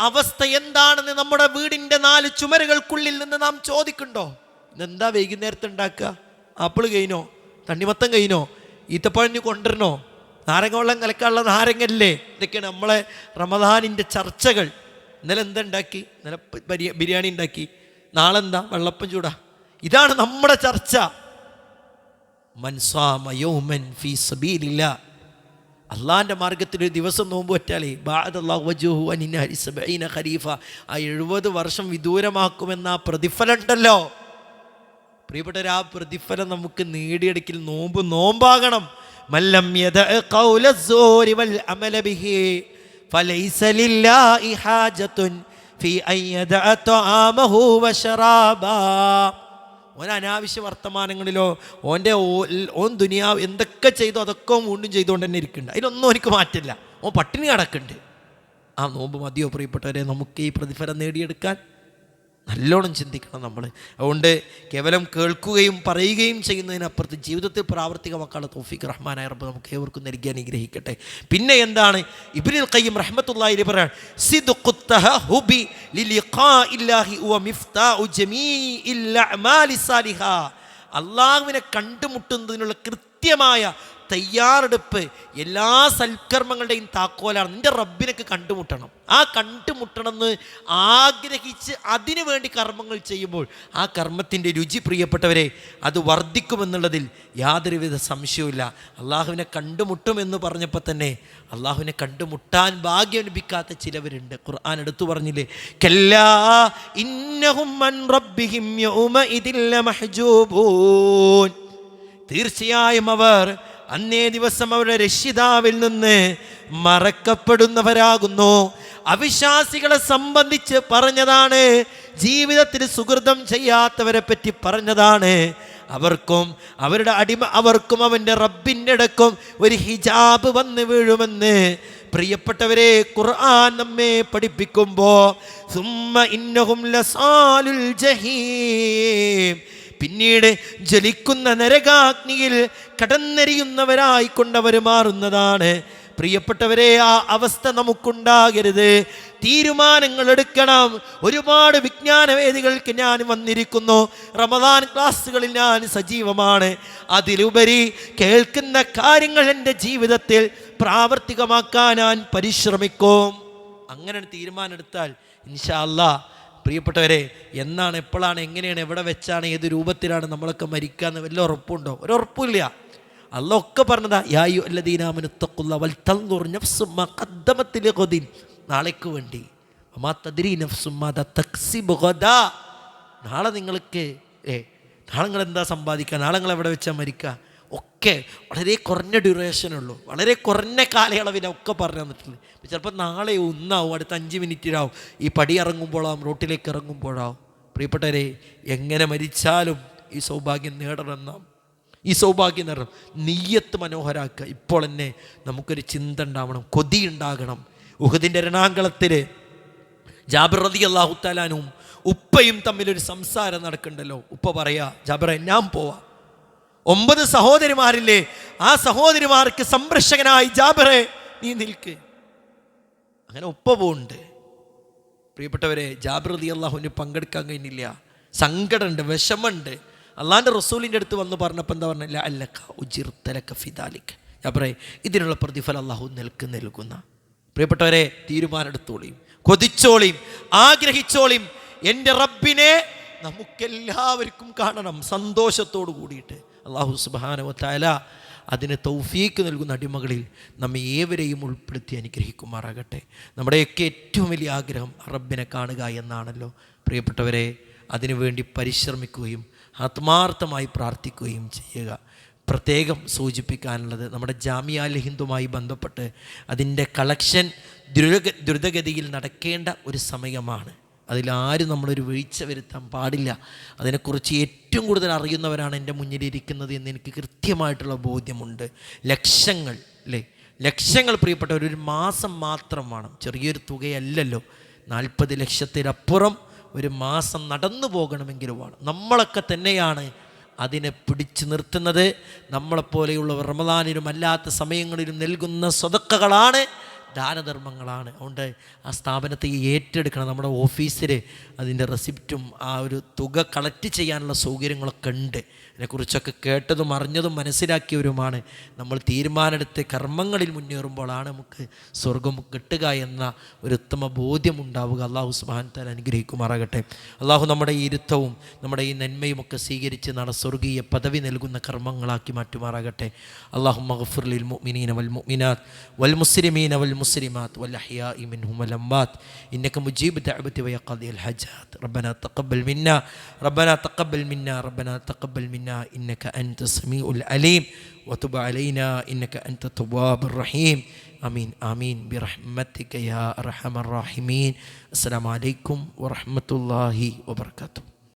അവസ്ഥ എന്താണെന്ന് നമ്മുടെ വീടിൻ്റെ 4 ചുമരുകൾക്കുള്ളിൽ നിന്ന് നാം ചോദിക്കുന്നുണ്ടോ? ഇതെന്താ വൈകുന്നേരത്തെ ഉണ്ടാക്കുക? ആപ്പിൾ കഴിഞ്ഞോ? തണ്ണിമത്തം കഴിഞ്ഞോ? ഈത്തപ്പഴഞ്ഞ് കൊണ്ടുവരണോ? നാരങ്ങ വെള്ളം കലക്കാനുള്ള നാരങ്ങല്ലേ? ഇതൊക്കെയാണ് നമ്മളെ റമദാനിൻ്റെ ചർച്ചകൾ. ഇന്നലെ എന്താ ഉണ്ടാക്കി? ഇന്നലെ ബിരിയാണി ഉണ്ടാക്കി, നാളെ എന്താ? വെള്ളപ്പം ചൂടാ. ഇതാണ് നമ്മുടെ ചർച്ച. മൻ സാമ യൗമൻ ഫീ സബീലില്ലാഹ്, അള്ളാഹിൻ്റെ മാർഗത്തിൽ ഒരു ദിവസം നോമ്പ് പറ്റാലേ ബഅദല്ലാഹു വജ്ഹുഹു അനിന്നാരി 70 ഖരീഫ, ആ 70 വർഷം വിദൂരമാക്കുമെന്ന ആ പ്രതിഫലം ഉണ്ടല്ലോ പ്രിയപ്പെട്ടവർ. ആ പ്രതിഫലം നമുക്ക് നേടിയെടുക്കൽ നോമ്പാകണം. മല്ലം യദഅ ഖൗല الزൂരി വൽ അമല ബിഹി ഫലൈസ ലില്ലാഹി ഹാജത്തുൻ ഫീ അൻ യദഅ തആമഹു വശറാബാ. ഓൻ അനാവശ്യ വർത്തമാനങ്ങളിലോ ഓൻ ദുനിയാവ് എന്തൊക്കെ ചെയ്തോ അതൊക്കെ വീണ്ടും ചെയ്തുകൊണ്ട് തന്നെ ഇരിക്കുന്നുണ്ട്. അതിലൊന്നും എനിക്ക് മാറ്റില്ല. ഓൻ പട്ടിണി കിടക്കുന്നുണ്ട്. ആ നോമ്പ് മതിയോ പ്രിയപ്പെട്ടവരെ നമുക്ക് ഈ പ്രതിഫലം നേടിയെടുക്കാൻ? നല്ലോണം ചിന്തിക്കണം നമ്മൾ. അതുകൊണ്ട് കേവലം കേൾക്കുകയും പറയുകയും ചെയ്യുന്നതിനപ്പുറത്ത് ജീവിതത്തിൽ പ്രാവർത്തികമാക്കാനുള്ള തൗഫീഖ് റഹ്മാനായ റബ്ബ് നമുക്ക് ഏവർക്കും നൽകി അനുഗ്രഹിക്കട്ടെ. പിന്നെ എന്താണ് ഇബ്നുൽ ഖയ്യിം റഹ്മത്തുള്ളാഹി അലൈഹി പറയാൻ, സിദ്ഖുത് തഹഹുബി ലിലിഖാഇല്ലാഹി വ മിഫ്താഉ ജമീഇൽ അഅമാലി സാലിഹ. അള്ളാഹുവിനെ കണ്ടുമുട്ടുന്നതിനുള്ള കൃത്യമായ തയ്യാറെടുപ്പ് എല്ലാ സൽക്കർമ്മങ്ങളുടെയും താക്കോലാണ്. നിന്റെ റബ്ബിനൊക്കെ കണ്ടുമുട്ടണം. ആ കണ്ടുമുട്ടണം എന്ന് ആഗ്രഹിച്ച് അതിനു വേണ്ടി കർമ്മങ്ങൾ ചെയ്യുമ്പോൾ ആ കർമ്മത്തിൻ്റെ രുചി പ്രിയപ്പെട്ടവരെ അത് വർദ്ധിക്കുമെന്നുള്ളതിൽ യാതൊരുവിധ സംശയവുമില്ല. അള്ളാഹുവിനെ കണ്ടുമുട്ടുമെന്ന് പറഞ്ഞപ്പോൾ തന്നെ അള്ളാഹുവിനെ കണ്ടുമുട്ടാൻ ഭാഗ്യം ലഭിക്കാത്ത ചിലവരുണ്ട്. ഖുർആൻ എടുത്തു പറഞ്ഞില്ലേ, കല്ലാ ഇന്നഹും അൻ റബ്ബിഹിം യൗമഇദിൻ ലമഹ്ജൂബൂൻ. തീർച്ചയായും അവർ അന്നേ ദിവസം അവരുടെ രക്ഷിതാവിൽ നിന്ന് മറക്കപ്പെടുന്നവരാകുന്നു. അവിശ്വാസികളെ സംബന്ധിച്ച് പറഞ്ഞതാണ്, ജീവിതത്തിൽ സുഹൃതം ചെയ്യാത്തവരെ പറ്റി പറഞ്ഞതാണ്. അവർക്കും അവരുടെ അവർക്കും അവൻ്റെ റബ്ബിൻ്റെ ഇടക്കും ഒരു ഹിജാബ് വന്ന് വീഴുമെന്ന് പ്രിയപ്പെട്ടവരെ ഖുർആൻ നമ്മെ പഠിപ്പിക്കുമ്പോൾ സുമ്മ ഇന്നഹും ലസാലുൽ ജഹീം, പിന്നീട് ജ്വലിക്കുന്ന നരകാഗ്നിയിൽ കടന്നെരിയുന്നവരായിക്കൊണ്ടവർ മാറുന്നതാണ്. പ്രിയപ്പെട്ടവരെ, ആ അവസ്ഥ നമുക്കുണ്ടാകരുത്. തീരുമാനങ്ങൾ എടുക്കണം. ഒരുപാട് വിജ്ഞാനവേദികൾക്ക് ഞാൻ വന്നിരിക്കുന്നു. റമദാൻ ക്ലാസ്സുകളിൽ ഞാൻ സജീവമാണ്. അതിലുപരി കേൾക്കുന്ന കാര്യങ്ങൾ എൻ്റെ ജീവിതത്തിൽ പ്രാവർത്തികമാക്കാൻ ഞാൻ പരിശ്രമിക്കും. അങ്ങനെ തീരുമാനം എടുത്താൽ ഇൻഷാ അല്ലാഹ് പ്രിയപ്പെട്ടവരെ, എന്നാണ്, എപ്പോഴാണ്, എങ്ങനെയാണ്, എവിടെ വെച്ചാണ്, ഏത് രൂപത്തിലാണ് നമ്മളൊക്കെ മരിക്കാന്ന് വല്ല ഉറപ്പുണ്ടോ? ഒരുറപ്പുമില്ല. അല്ലാഹ് ഒക്കെ പറഞ്ഞതാ, യാ അയ്യുഹല്ലദീന ആമനു തഖുല്ലാഹ വൽ തൻദുർ നഫ്സും മാ ഖദ്ദമത് ലിഗദിൻ, നാളേക്ക് വേണ്ടി. വമാ തദ്രി നഫ്സും മാദാ തക്സിബു ഗദാ, നാളെ നിങ്ങൾക്ക് നാളെ നിങ്ങൾ എന്താ സമ്പാദിക്കുക, നാളെ നിങ്ങൾ എവിടെ വെച്ചാൽ മരിക്കുക, ഒക്കെ വളരെ കുറഞ്ഞ ഡ്യൂറേഷനുള്ളൂ, വളരെ കുറഞ്ഞ കാലയളവിനൊക്കെ പറഞ്ഞു തന്നിട്ടുണ്ട്. ചിലപ്പോൾ നാളെ ഒന്നാവും, അടുത്ത 5 മിനിറ്റിലാവും, ഈ പടി ഇറങ്ങുമ്പോഴാവും, റോട്ടിലേക്ക് ഇറങ്ങുമ്പോഴാവും. പ്രിയപ്പെട്ടവരെ, എങ്ങനെ മരിച്ചാലും ഈ സൗഭാഗ്യം നേടണം. നാം ഈ സൗഭാഗ്യം നേടണം. നിയ്യത്ത് മനോഹരാക്കുക. ഇപ്പോൾ തന്നെ നമുക്കൊരു ചിന്ത ഉണ്ടാവണം, കൊതി ഉണ്ടാകണം. ഉഹദിൻ്റെ രണാങ്കളത്തിൽ ജാബിർ റളിയല്ലാഹു തആല അൻഹും ഉപ്പയും തമ്മിലൊരു സംസാരം നടക്കണ്ടല്ലോ. ഉപ്പ പറയാ, ജാബിറെ ഞാൻ പോവാ, 9 സഹോദരിമാരില്ലേ, ആ സഹോദരിമാർക്ക് സംരക്ഷകനായി ജാബിറെ നീ നിൽക്ക്. അങ്ങനെ ഉപ്പ പോകുന്നുണ്ട്. പ്രിയപ്പെട്ടവരെ, ജാബിർ റളിയല്ലാഹുവിന് പങ്കെടുക്കാൻ കഴിഞ്ഞില്ല. സങ്കടമുണ്ട്, വിഷമമുണ്ട്. അള്ളാഹിൻ്റെ റസൂലിൻ്റെ അടുത്ത് വന്ന് പറഞ്ഞപ്പോൾ എന്താ പറഞ്ഞില്ല, അല്ലക്ക ഉജിർതലക ഫിദാലിക്, ജാബിറെ ഇതിനുള്ള പ്രതിഫലം അള്ളാഹു നൽകുന്ന. പ്രിയപ്പെട്ടവരെ, തീരുമാനം എടുത്തോളിയും, കൊതിച്ചോളിയും, ആഗ്രഹിച്ചോളിയും. എൻ്റെ റബ്ബിനെ നമുക്കെല്ലാവർക്കും കാണണം സന്തോഷത്തോടു കൂടിയിട്ട്. അള്ളാഹു സുബ്ഹാനഹു വ തആല അതിന് തൗഫീക്ക് നൽകുന്ന അടിമകളിൽ നമ്മെ ഏവരെയും ഉൾപ്പെടുത്തി അനുഗ്രഹിക്കുമാറാകട്ടെ. നമ്മുടെയൊക്കെ ഏറ്റവും വലിയ ആഗ്രഹം റബ്ബിനെ കാണുക എന്നാണല്ലോ. പ്രിയപ്പെട്ടവരെ, അതിനുവേണ്ടി പരിശ്രമിക്കുകയും ആത്മാർത്ഥമായി പ്രാർത്ഥിക്കുകയും ചെയ്യുക. പ്രത്യേകം സൂചിപ്പിക്കാനുള്ളത്, നമ്മുടെ ജാമിഅ അൽ ഹിന്ദുമായി ബന്ധപ്പെട്ട് അതിൻ്റെ കളക്ഷൻ ദ്രുതഗതിയിൽ നടക്കേണ്ട ഒരു സമയമാണ്. അതിലാരും നമ്മളൊരു വീഴ്ച വരുത്താൻ പാടില്ല. അതിനെക്കുറിച്ച് ഏറ്റവും കൂടുതൽ അറിയുന്നവരാണ് എൻ്റെ മുന്നിലിരിക്കുന്നത് എന്ന് എനിക്ക് കൃത്യമായിട്ടുള്ള ബോധ്യമുണ്ട്. ലക്ഷങ്ങൾ അല്ലേ, ലക്ഷങ്ങൾ പ്രിയപ്പെട്ടവർ, ഒരു മാസം മാത്രം വേണം. ചെറിയൊരു തുകയല്ലല്ലോ. 40 ലക്ഷത്തിനപ്പുറം ഒരു മാസം നടന്നു പോകണമെങ്കിൽ വേണം. നമ്മളൊക്കെ തന്നെയാണ് അതിനെ പിടിച്ചു നിർത്തുന്നത്. നമ്മളെപ്പോലെയുള്ളവർ റമദാനിലും അല്ലാത്ത സമയങ്ങളിലും നൽകുന്ന സ്വതക്കകളാണ്, ദാനധർമ്മങ്ങളാണ്. അതുകൊണ്ട് ആ സ്ഥാപനത്തെ ഏറ്റെടുക്കണം. നമ്മുടെ ഓഫീസിൽ അതിൻ്റെ റെസിപ്റ്റും ആ ഒരു തുക കളക്ട് ചെയ്യാനുള്ള സൗകര്യങ്ങളൊക്കെ ഉണ്ട്. അതിനെക്കുറിച്ചൊക്കെ കേട്ടതും അറിഞ്ഞതും മനസ്സിലാക്കിയവരുമാണ്. നമ്മൾ തീരുമാനമെടുത്ത് കർമ്മങ്ങളിൽ മുന്നേറുമ്പോഴാണ് നമുക്ക് സ്വർഗം കിട്ടുക എന്ന ഒരു ഉത്തമ ബോധ്യമുണ്ടാവുക. അള്ളാഹു സുബ്ഹാനഹു വ തആല അനുഗ്രഹിക്കുമാറാകട്ടെ. അള്ളാഹു നമ്മുടെ ഈ ഇരുത്തവും നമ്മുടെ ഈ നന്മയും ഒക്കെ സ്വീകരിച്ച് നാളെ സ്വർഗീയ പദവി നൽകുന്ന കർമ്മങ്ങളാക്കി മാറ്റുമാറാകട്ടെ. അല്ലാഹുമ്മ ഗഫിർ ലിൽ മുഅ്മിനീന വൽ മുഅ്മിനാത്ത് വൽ മുസ്ലിമീന വൽ മുസ്ലിമാത്ത് വൽ അഹ്യാഇ മിൻഹും വൽ അംവാത്ത് ഇന്നക മുജീബു ദഅവതി വ യഖദിൽ ഹജാത്ത്. റബ്ബനാ തഖബ്ബൽ മിന്നാ റബ്ബനാ തഖബ്ബൽ മിന്നാ റബ്ബനാ തഖബ്ബൽ മിന്നാ إنك أنت السميع العليم وتب علينا إنك أنت التواب الرحيم. آمين آمين برحمتك يا أرحم الراحمين. السلام عليكم ورحمة الله وبركاته.